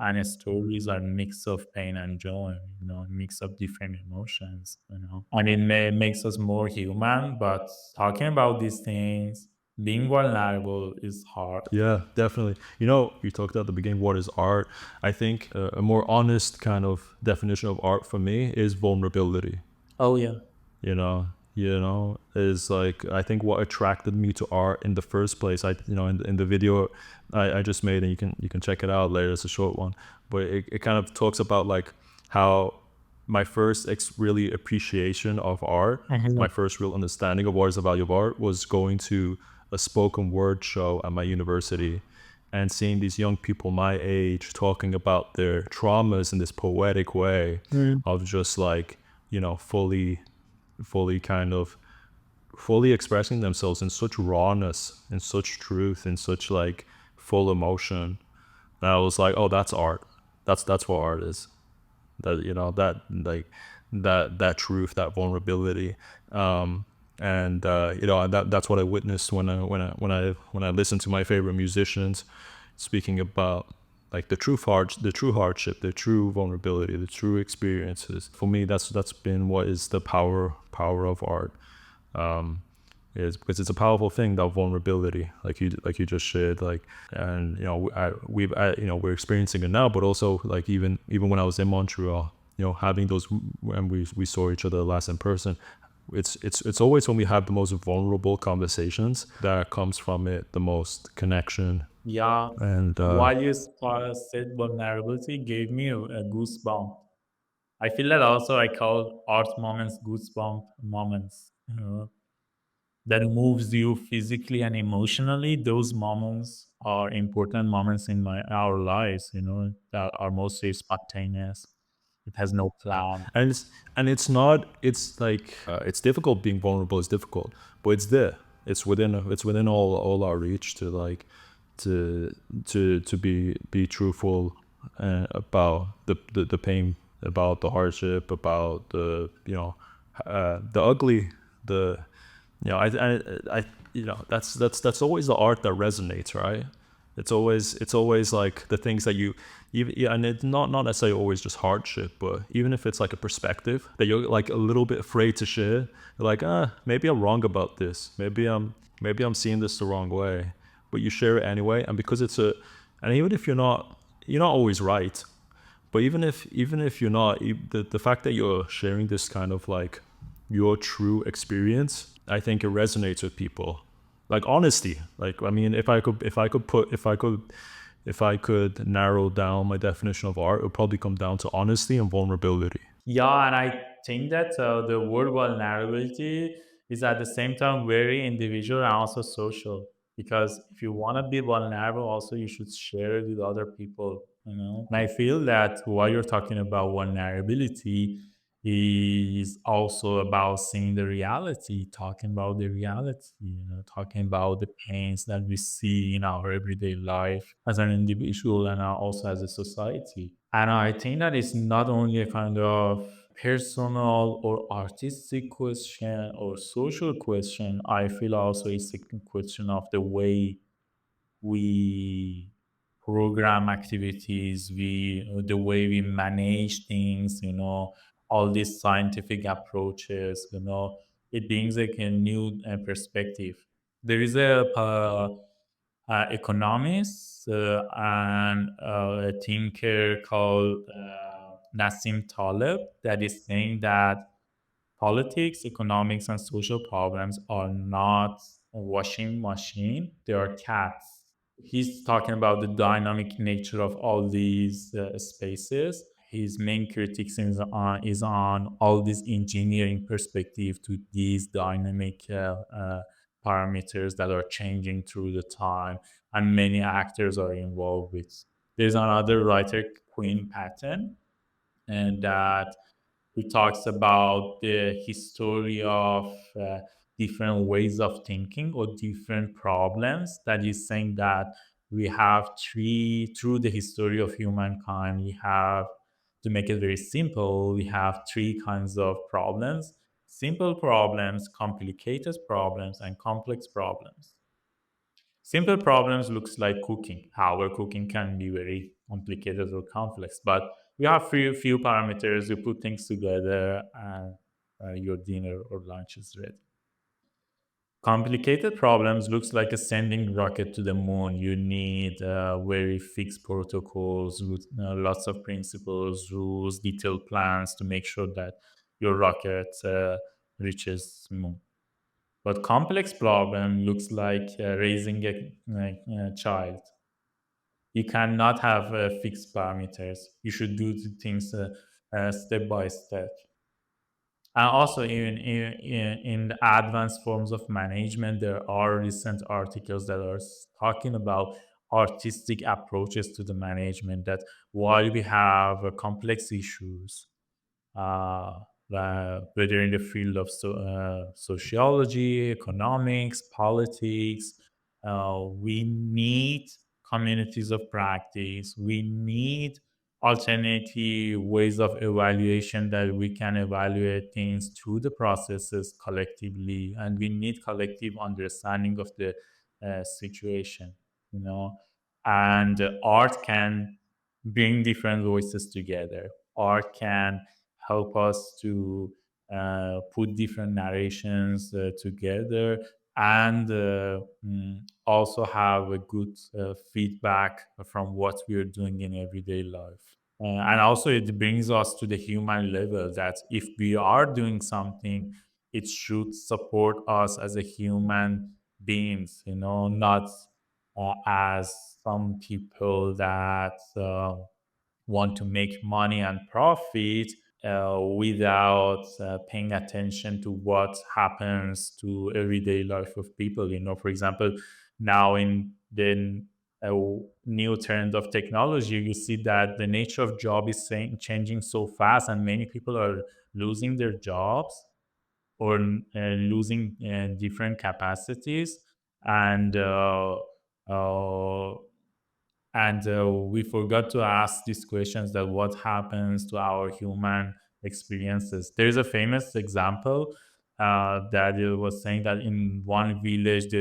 And stories are a mix of pain and joy, a mix of different emotions. And it makes us more human, but talking about these things, being vulnerable is hard. Yeah, definitely. You talked at the beginning, what is art? I think a more honest kind of definition of art for me is vulnerability. Oh, yeah. Is like, I think what attracted me to art in the first place. In the video I just made, and you can check it out later. It's a short one, but it kind of talks about like how my first really appreciation of art, my Mhm. first real understanding of what is the value of art, was going to a spoken word show at my university and seeing these young people my age talking about their traumas in this poetic way Mm. of just like, fully kind of fully expressing themselves in such rawness, in such truth, in such like full emotion. And I was like, oh, that's art. That's what art is. That like that truth, that vulnerability. And that's what I witnessed when I listened to my favorite musicians speaking about like the true hardship, the true vulnerability, the true experiences. For me, that's been what is the power of art. Is because it's a powerful thing, that vulnerability, like you just shared, like. And we're experiencing it now, but also like even when I was in Montreal, having those, when we saw each other last in person, it's always when we have the most vulnerable conversations that comes from it the most connection. Yeah. And While you said vulnerability, gave me a goosebump. I feel that also I call art moments goosebump moments. That moves you physically and emotionally. Those moments are important moments in our lives, that are mostly spontaneous. It has no plan. and it's not, it's like, it's difficult. Being vulnerable is difficult, but it's there. It's within all our reach to like to be truthful about the pain, about the hardship, about the ugly, the I that's always the art that resonates, right? It's always like the things that you even, yeah, and it's not necessarily always just hardship, but even if it's like a perspective that you're like a little bit afraid to share, you're like, maybe I'm wrong about this, maybe I'm seeing this the wrong way, but you share it anyway. And because and even if you're not always right, but even if you're not, the fact that you're sharing this kind of like your true experience, I think it resonates with people. Like honesty. Like, I mean, if I could narrow down my definition of art, it would probably come down to honesty and vulnerability. Yeah, and I think that the word vulnerability is at the same time very individual and also social. Because if you want to be vulnerable, also you should share it with other people. And I feel that what you're talking about vulnerability is also about seeing the reality, talking about the reality, talking about the pains that we see in our everyday life as an individual and also as a society. And I think that it's not only a kind of personal or artistic question or social question. I feel also it's a question of the way we program activities, the way we manage things, all these scientific approaches, it brings like a new perspective. There is a economist and a thinker called Nassim Taleb that is saying that politics, economics, and social problems are not a washing machine, they are cats. He's talking about the dynamic nature of all these spaces. his main critiques is on all this engineering perspective to these dynamic parameters that are changing through the time, and many actors are involved with. There's another writer, Queen Patton, and that who talks about the history of different ways of thinking or different problems. That is saying that we have three, through the history of humankind, we have, to make it very simple, we have three kinds of problems: simple problems, complicated problems, and complex problems. Simple problems looks like cooking. However, cooking can be very complicated or complex, but we have few parameters. You put things together, and your dinner or lunch is ready. Complicated problems looks like a sending rocket to the moon. You need very fixed protocols with lots of principles, rules, detailed plans to make sure that your rocket reaches moon. But complex problem looks like raising a child. You cannot have fixed parameters. You should do the things step by step. And also, in the advanced forms of management, there are recent articles that are talking about artistic approaches to the management. That while we have complex issues, uh, whether in the field of sociology, economics, politics. We need communities of practice. We need alternative ways of evaluation that we can evaluate things through the processes collectively, and we need collective understanding of the situation. You know, and art can bring different voices together. Art can help us to put different narrations together, and also have a good feedback from what we are doing in everyday life. And also, it brings us to the human level that if we are doing something, it should support us as a human beings, not as some people that want to make money and profit without paying attention to what happens to everyday life of people. For example, now in the new trend of technology, you see that the nature of job is changing so fast, and many people are losing their jobs or losing different capacities, and uh, we forgot to ask these questions: that what happens to our human experiences. There's a famous example that it was saying that in one village,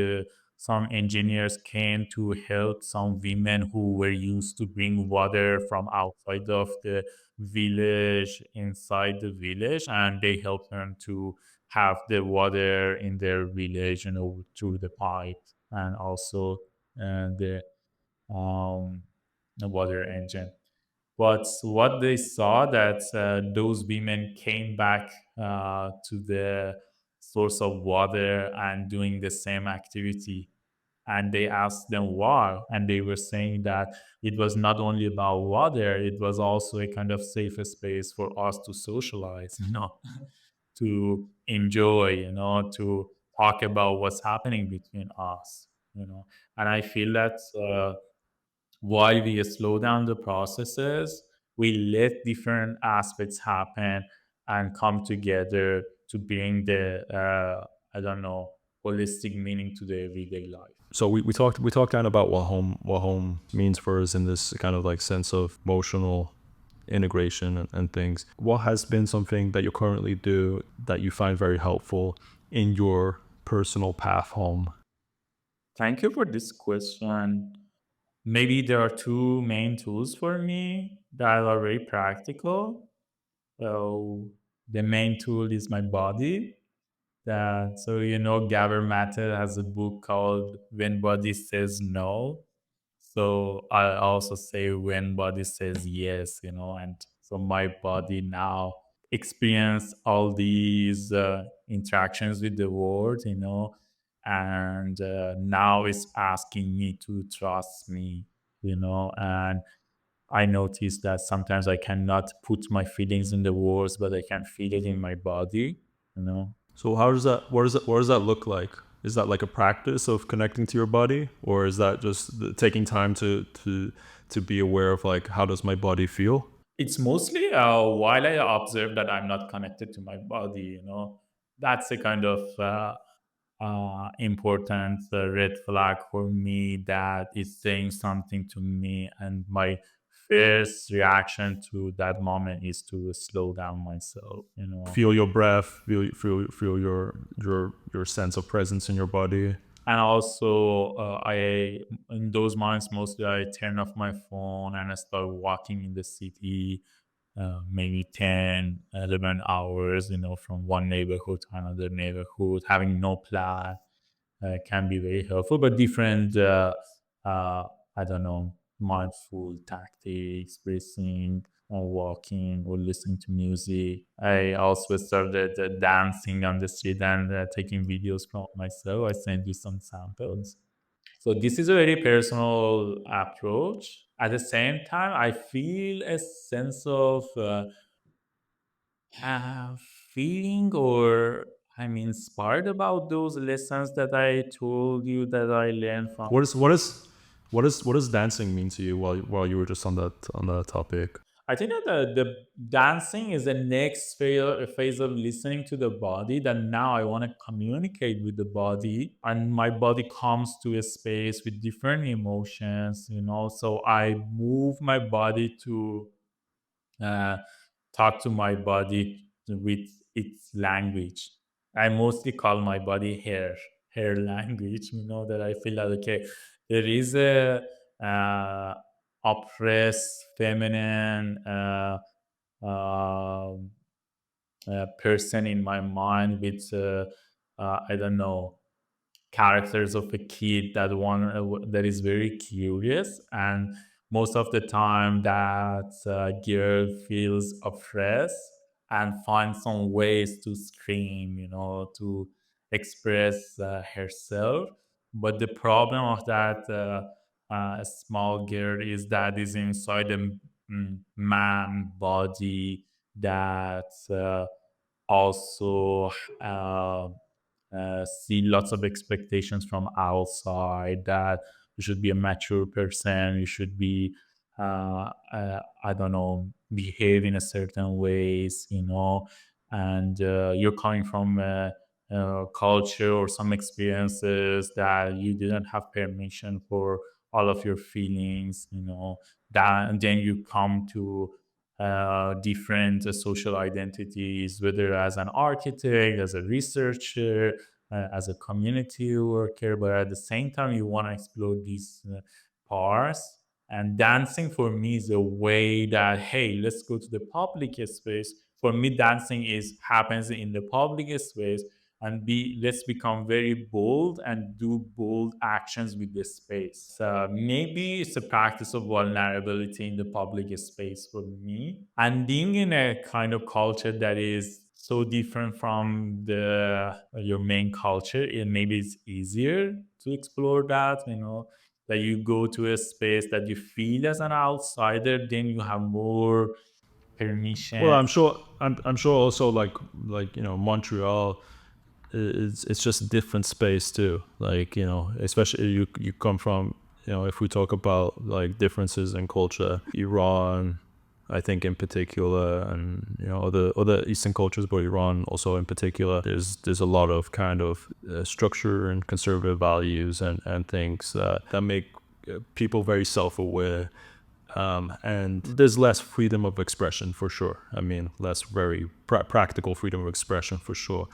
some engineers came to help some women who were used to bring water from outside of the village inside the village, and they helped them to have the water in their village, through the pipe, and also the um, a water engine. But what they saw, that those women came back to the source of water and doing the same activity. And they asked them why. And they were saying that it was not only about water, it was also a kind of safe space for us to socialize, to enjoy, to talk about what's happening between us. And I feel that while we slow down the processes, we let different aspects happen and come together to bring the I don't know, holistic meaning to the everyday life. So we talked kind of about what home means for us in this kind of like sense of emotional integration and things. What has been something that you currently do that you find very helpful in your personal path home? Thank you for this question. Maybe there are two main tools for me that are very practical. So the main tool is my body. Gabor Mate has a book called When Body Says No. So I also say when body says yes, and so my body now experience all these interactions with the world, and now it's asking me to trust me, and I notice that sometimes I cannot put my feelings in the words, but I can feel it in my body, you know. So how does that? What does that look like? Is that like a practice of connecting to your body, or is that just taking time to be aware of like how does my body feel? It's mostly while I observe that I'm not connected to my body, you know. That's a kind of important red flag for me that is saying something to me, and my first reaction to that moment is to slow down myself, you know. Feel your breath, feel your sense of presence in your body. And also I in those moments mostly I turn off my phone and I start walking in the city, maybe 10, 11 hours, you know, from one neighborhood to another neighborhood, having no plan can be very helpful, but different, uh, I don't know, mindful tactics, breathing, or walking, or listening to music. I also started dancing on the street and taking videos from myself. I sent you some samples. So this is a very personal approach. At the same time, I feel a sense of feeling, or I'm inspired about those lessons that I told you that I learned from. What does dancing mean to you while you were just on that topic? I think that the dancing is the next phase of listening to the body. That now I want to communicate with the body, and my body comes to a space with different emotions, you know. So I move my body to uh, talk to my body with its language. I mostly call my body hair language. You know that I feel that okay, there is a uh, oppressed feminine uh, person in my mind with I don't know, characters of a kid that one that is very curious, and most of the time that girl feels oppressed and finds some ways to scream, you know, to express herself. But the problem of that small girl is that is inside a man body that also uh, see lots of expectations from outside, that you should be a mature person, you should be I don't know, behave in a certain ways, you know. And you're coming from a culture or some experiences that you didn't have permission for all of your feelings, you know. That, and then you come to different social identities, whether as an architect, as a researcher, as a community worker, but at the same time, you want to explore these parts. And dancing for me is a way that, hey, let's go to the public space. For me, dancing is happens in the public space, and be let's become very bold and do bold actions with the space. Maybe it's a practice of vulnerability in the public space for me, and being in a kind of culture that is so different from the your main culture, it maybe it's easier to explore that, you know, that you go to a space that you feel as an outsider, then you have more Well, permission. I'm sure also like you know Montreal, it's just a different space too. Like you know, especially you come from, you know, if we talk about like differences in culture, Iran, I think in particular, and you know other Eastern cultures, but Iran also in particular. There's a lot of kind of structure and conservative values and things that make people very self aware, and there's less freedom of expression for sure. I mean, less very practical freedom of expression for sure.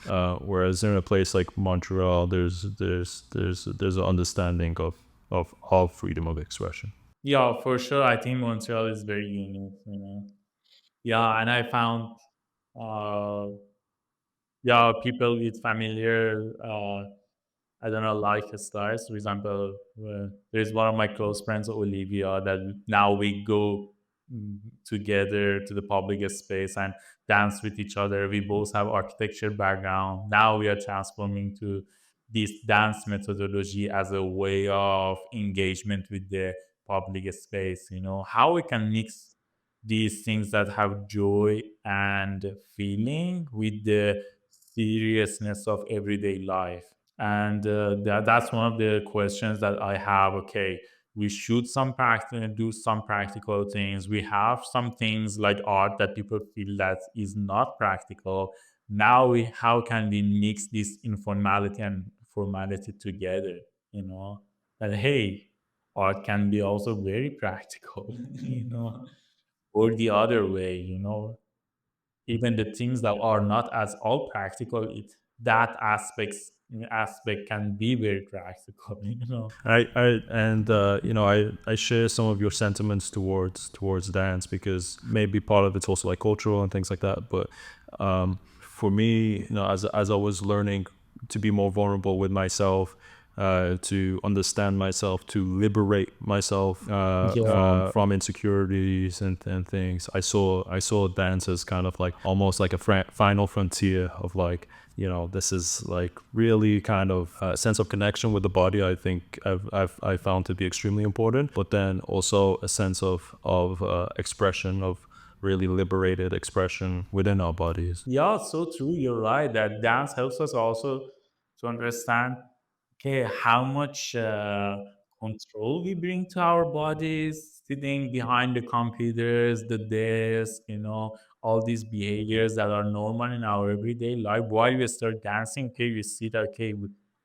Whereas in a place like Montreal, there's an understanding of freedom of expression. Yeah, for sure. I think Montreal is very unique, you know. Yeah, and I found, uh, yeah, people with familiar, I don't know, like styles. For example, there's one of my close friends, Olivia, that now we go together to the public space and dance with each other. We both have architecture background. Now we are transforming to this dance methodology as a way of engagement with the public space, how we can mix these things that have joy and feeling with the seriousness of everyday life. And that's one of the questions that I have. Okay, we should do some practical things. We have some things like art that people feel that is not practical. Now we how can we mix this informality and formality together, you know that hey, art can be also very practical, or the other way, even the things that are not as all practical, that aspect can be very practical. I share some of your sentiments towards dance because maybe part of it's also like cultural and things like that. But for me, as I was learning to be more vulnerable with myself, to understand myself, to liberate myself Yeah. from insecurities and things. I saw dance as kind of like almost like a final frontier of like, this is like really kind of a sense of connection with the body. I think I found to be extremely important, but then also a sense of expression, of really liberated expression within our bodies. Yeah, so true. You're right. That dance helps us also to understand, okay, how much control we bring to our bodies, sitting behind the computers, the desk, all these behaviors that are normal in our everyday life. While we start dancing, okay, we see that, okay,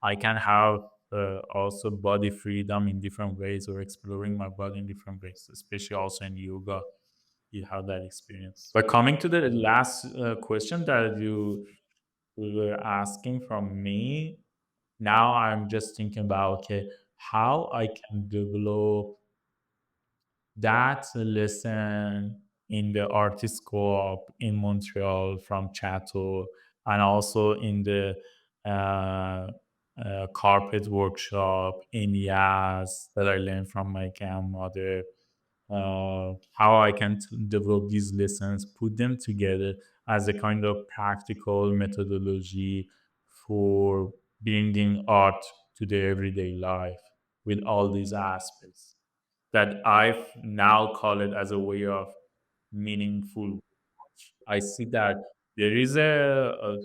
I can have also body freedom in different ways, or exploring my body in different ways, especially also in yoga. You have that experience. But coming to the last question that you were asking from me, now I'm just thinking about, okay, how I can develop that lesson in the artist co-op in Montreal from Chateau, and also in the uh, carpet workshop in Yaz that I learned from my grandmother. How I can develop these lessons, put them together as a kind of practical methodology for bringing art to the everyday life with all these aspects that I now call it as a way of meaningful. I see that there is a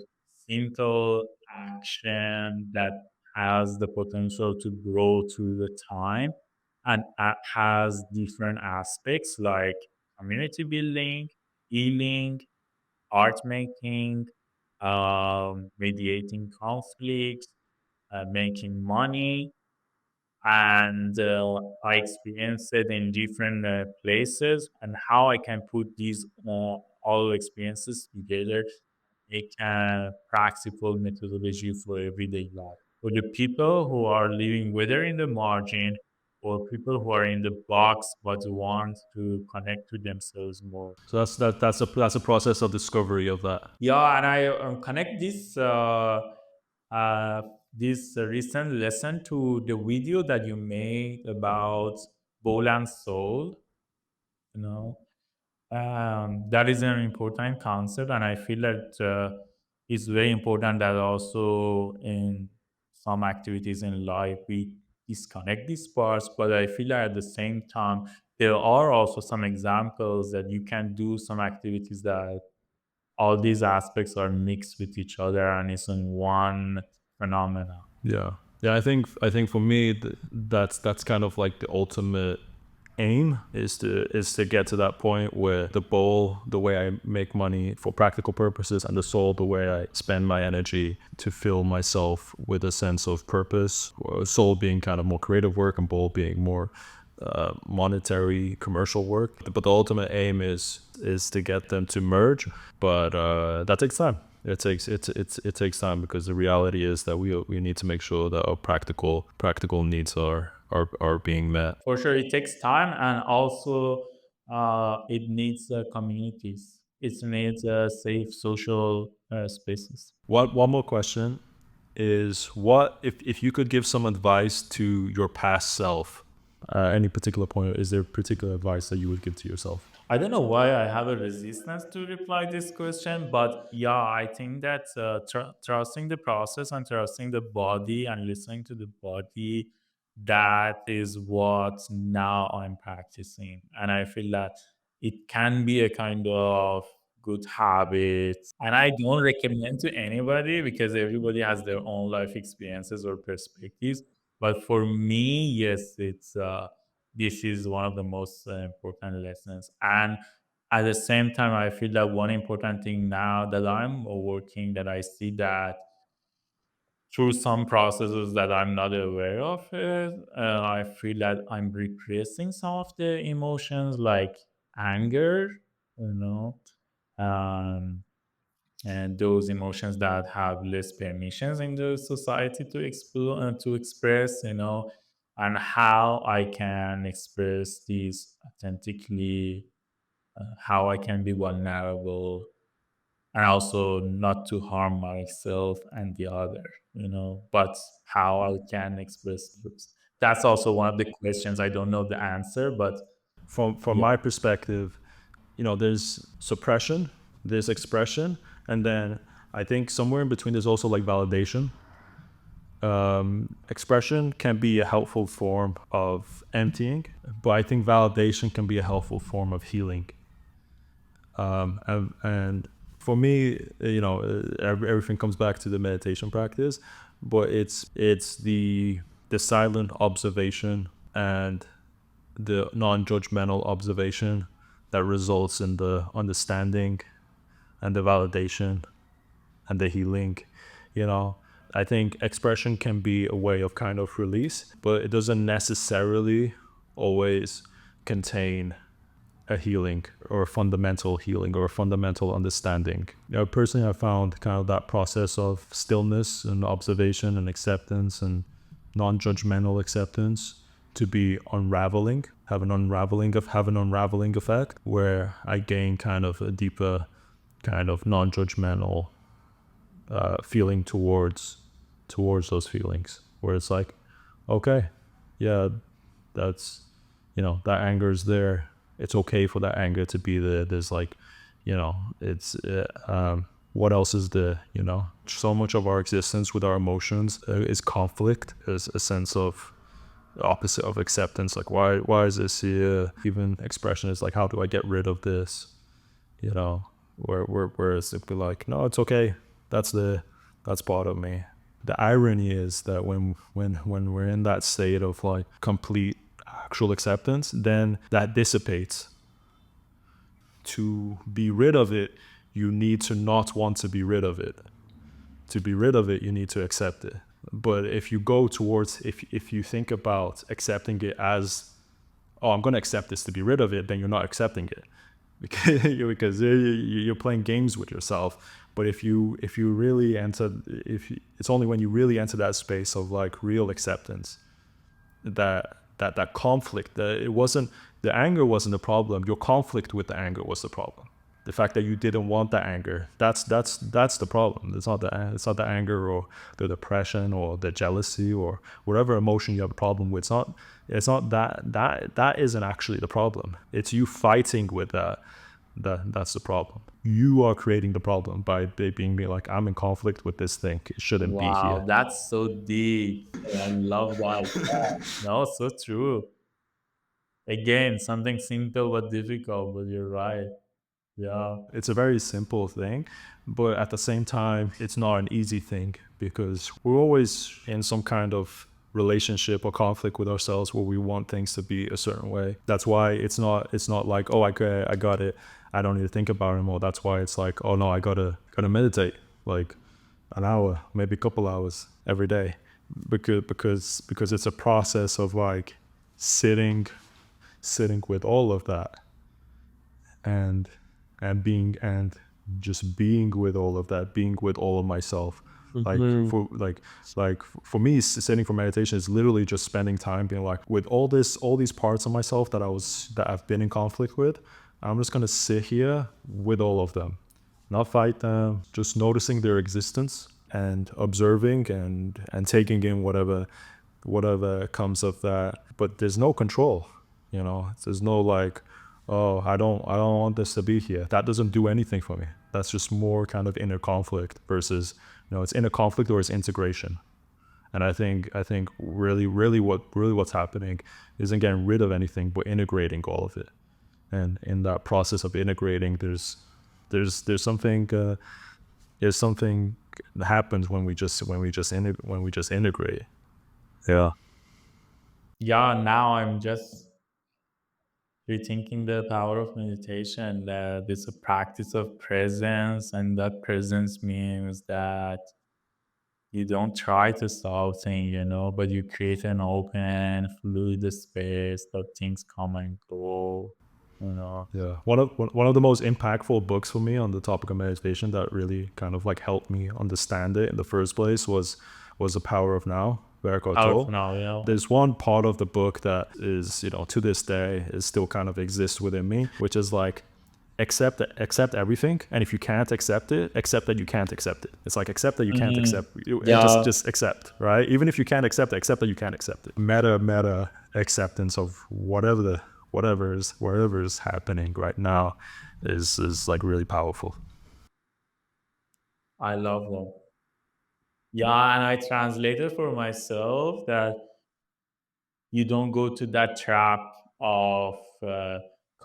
simple action that has the potential to grow through the time, and has different aspects like community building, healing, art making, mediating conflicts, making money, and I experienced it in different places, and how I can put these all experiences together, make a practical methodology for everyday life. For the people who are living whether in the margin, or people who are in the box but want to connect to themselves more. So that's a process of discovery of that. Yeah, and I connect uh, this recent lesson to the video that you made about bowl and soul. You know, that is an important concept, and I feel that it's very important that also in some activities in life we disconnect these parts. But I feel that at the same time, there are also some examples that you can do some activities that all these aspects are mixed with each other and it's in one phenomena. Yeah, yeah. I think for me, that's kind of like the ultimate aim is to get to that point where the bowl, the way I make money for practical purposes, and the soul, the way I spend my energy to fill myself with a sense of purpose. Soul being kind of more creative work, and bowl being more monetary commercial work. But the ultimate aim is to get them to merge. But that takes time. It takes time, because the reality is that we need to make sure that our practical needs are being met. For sure, it takes time, and also it needs communities. It needs safe social spaces. One more question is, what if you could give some advice to your past self? Any particular point? Is there particular advice that you would give to yourself? I don't know why I have a resistance to reply this question, but yeah, I think that trusting the process and trusting the body and listening to the body that is what now I'm practicing. And I feel that it can be a kind of good habit. And I don't recommend to anybody because everybody has their own life experiences or perspectives. But for me, yes, this is one of the most important lessons. And at the same time, I feel that one important thing now that I'm working, that I see that through some processes that I'm not aware of it, I feel that I'm repressing some of the emotions like anger, you know, um, and those emotions that have less permissions in the society to explore and to express, and how I can express these authentically, how I can be vulnerable, and also not to harm myself and the other, but how I can express this. That's also one of the questions. I don't know the answer, but From yeah. my perspective, there's suppression, there's expression, and then I think somewhere in between there's also like validation. Expression can be a helpful form of emptying, but I think validation can be a helpful form of healing. And for me, everything comes back to the meditation practice, but it's the silent observation and the non-judgmental observation that results in the understanding and the validation and the healing. you know I think expression can be a way of kind of release, but it doesn't necessarily always contain a healing or a fundamental healing or a fundamental understanding. Personally, I found kind of that process of stillness and observation and acceptance and non-judgmental acceptance to be unraveling, have an unraveling effect where I gain kind of a deeper kind of non-judgmental feeling towards those feelings, where it's like, okay, yeah, that's that anger is there. It's okay for that anger to be there. There's like, it's what else is there? So much of our existence with our emotions is conflict, is a sense of the opposite of acceptance. Like, why is this here? Even expression is like, how do I get rid of this? Where it's simply like, no, it's okay. That's part of me. The irony is that when we're in that state of like complete actual acceptance, then that dissipates. To be rid of it, you need to not want to be rid of it. To be rid of it, you need to accept it. But if you go towards, if you think about accepting it as, oh, I'm going to accept this to be rid of it, then you're not accepting it. Because you're playing games with yourself. But if you really enter, it's only when you really enter that space of like real acceptance, that conflict, that it wasn't, the anger wasn't the problem. Your conflict with the anger was the problem. The fact that you didn't want the anger, that's the problem. It's not the anger or the depression or the jealousy or whatever emotion you have a problem with. It's not that isn't actually the problem. It's you fighting with that's the problem. You are creating the problem by being like, I'm in conflict with this thing. It shouldn't be Wow, here. that's so deep. I love that. Yeah. No, so true. Again, something simple but difficult, but you're right. Yeah. It's a very simple thing, but at the same time, it's not an easy thing because we're always in some kind of relationship or conflict with ourselves where we want things to be a certain way. That's why it's not like, oh, I got it. I don't need to think about it anymore. That's why it's like, oh no, I gotta meditate like an hour, maybe a couple hours every day, because it's a process of like sitting with all of that and just being with all of that, being with all of myself. Like Mhm. for me, sitting for meditation is literally just spending time being like, with all these parts of myself that I've been in conflict with. I'm just gonna sit here with all of them, not fight them, just noticing their existence and observing and taking in whatever comes of that. But there's no control. There's no like, oh, I don't want this to be here. That doesn't do anything for me. That's just more kind of inner conflict versus, it's inner conflict or it's integration. And I think what's happening isn't getting rid of anything, but integrating all of it. And in that process of integrating, there's something that happens when we just integrate. Yeah. Yeah, now I'm just rethinking the power of meditation, that it's a practice of presence, and that presence means that you don't try to solve things, but you create an open, fluid space that things come and go, you know. Yeah, one of the most impactful books for me on the topic of meditation that really kind of like helped me understand it in the first place was The Power of Now by Eckhart Powerful Tolle. now, There's one part of the book that is, to this day, is still kind of exists within me, which is like accept everything, and if you can't accept it, accept that you can't accept it. It's like accept that you can't accept and Yeah, just accept, right? Even if you can't accept it, accept that you can't accept it. Meta acceptance of whatever is happening right now is like really powerful. I love them. Yeah, and I translated for myself that you don't go to that trap of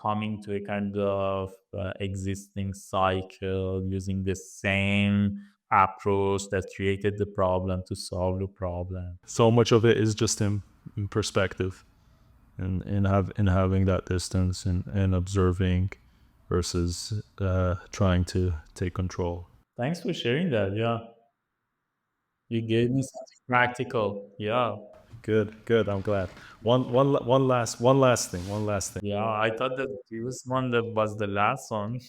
coming to a kind of existing cycle using the same approach that created the problem to solve the problem. So much of it is just in perspective, and in having that distance and observing versus trying to take control. Thanks for sharing that. Yeah, you gave me something practical. Yeah, Good. I'm glad. One last thing. yeah. I thought that the previous one that was the last one.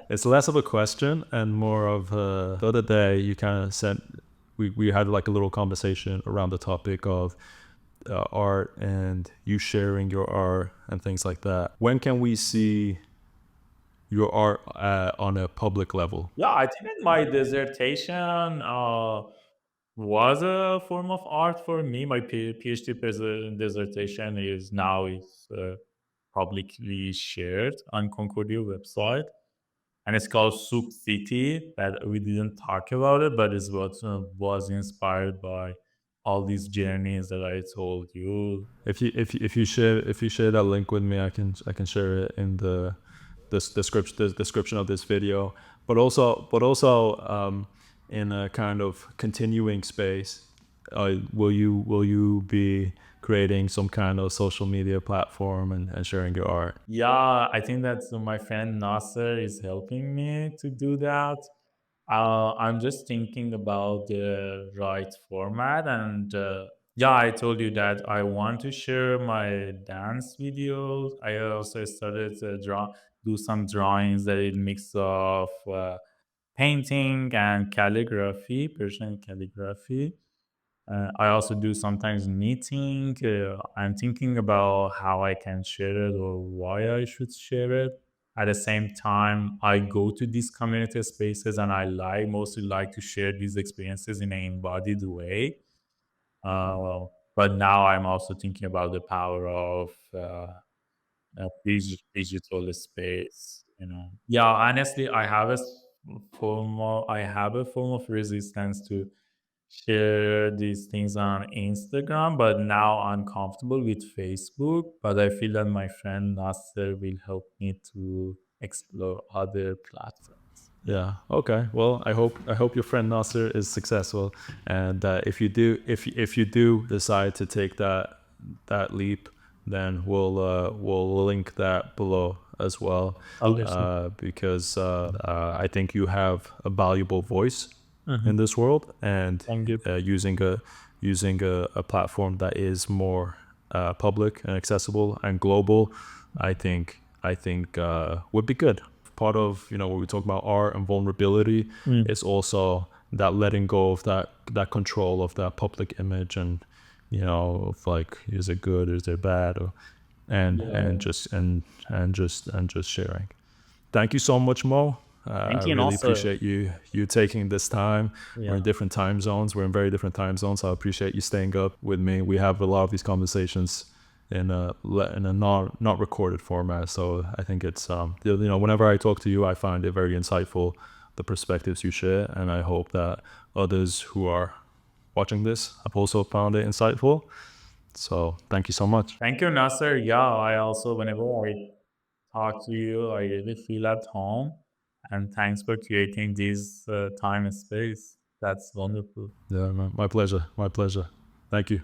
It's less of a question and more of the other day you kind of said we had like a little conversation around the topic of art and you sharing your art and things like that. When can we see your art on a public level? Yeah, I think that my dissertation was a form of art for me. My PhD dissertation is now publicly shared on Concordia website, and it's called Soup City. But we didn't talk about it, but it's what was inspired by all these journeys that I told you. If you share that link with me, I can share it in the description of this video, but also in a kind of continuing space. Will you be creating some kind of social media platform and sharing your art? Yeah, I think that my friend Nasser is helping me to do that. I'm just thinking about the right format, and yeah, I told you that I want to share my dance videos. I also started to do some drawings that is mix of painting and calligraphy, Persian calligraphy. I also do sometimes knitting. I'm thinking about how I can share it or why I should share it. At the same time, I go to these community spaces and I mostly like to share these experiences in an embodied way. But now I'm also thinking about the power of digital space. Yeah. Honestly, I have a form of resistance to share these things on Instagram, but now I'm comfortable with Facebook. But I feel that my friend Nasser will help me to explore other platforms. Yeah. Okay. Well, I hope your friend Nasser is successful, and if you do decide to take that leap, then we'll link that below as well, Obviously. because I think you have a valuable voice in Mhm. this world, and Thank you. using a platform that is more public and accessible and global, I think would be good. Part of when we talk about art and vulnerability, Mm. it's also that letting go of that control of that public image, and of like, is it good, is it bad, or Yeah. and just sharing. Thank you so much, Mo. I Thank you. And really also, appreciate you taking this time. We're yeah. in different time zones. We're in very different time zones. So I appreciate you staying up with me. We have a lot of these conversations in a not recorded format. So I think it's whenever I talk to you, I find it very insightful, the perspectives you share, and I hope that others who are watching this. I've also found it insightful. So thank you so much. Thank you, Nasser. Yeah, I also, whenever I talk to you, I really feel at home. And thanks for creating this time and space. That's wonderful. Yeah, man, my pleasure. My pleasure. Thank you.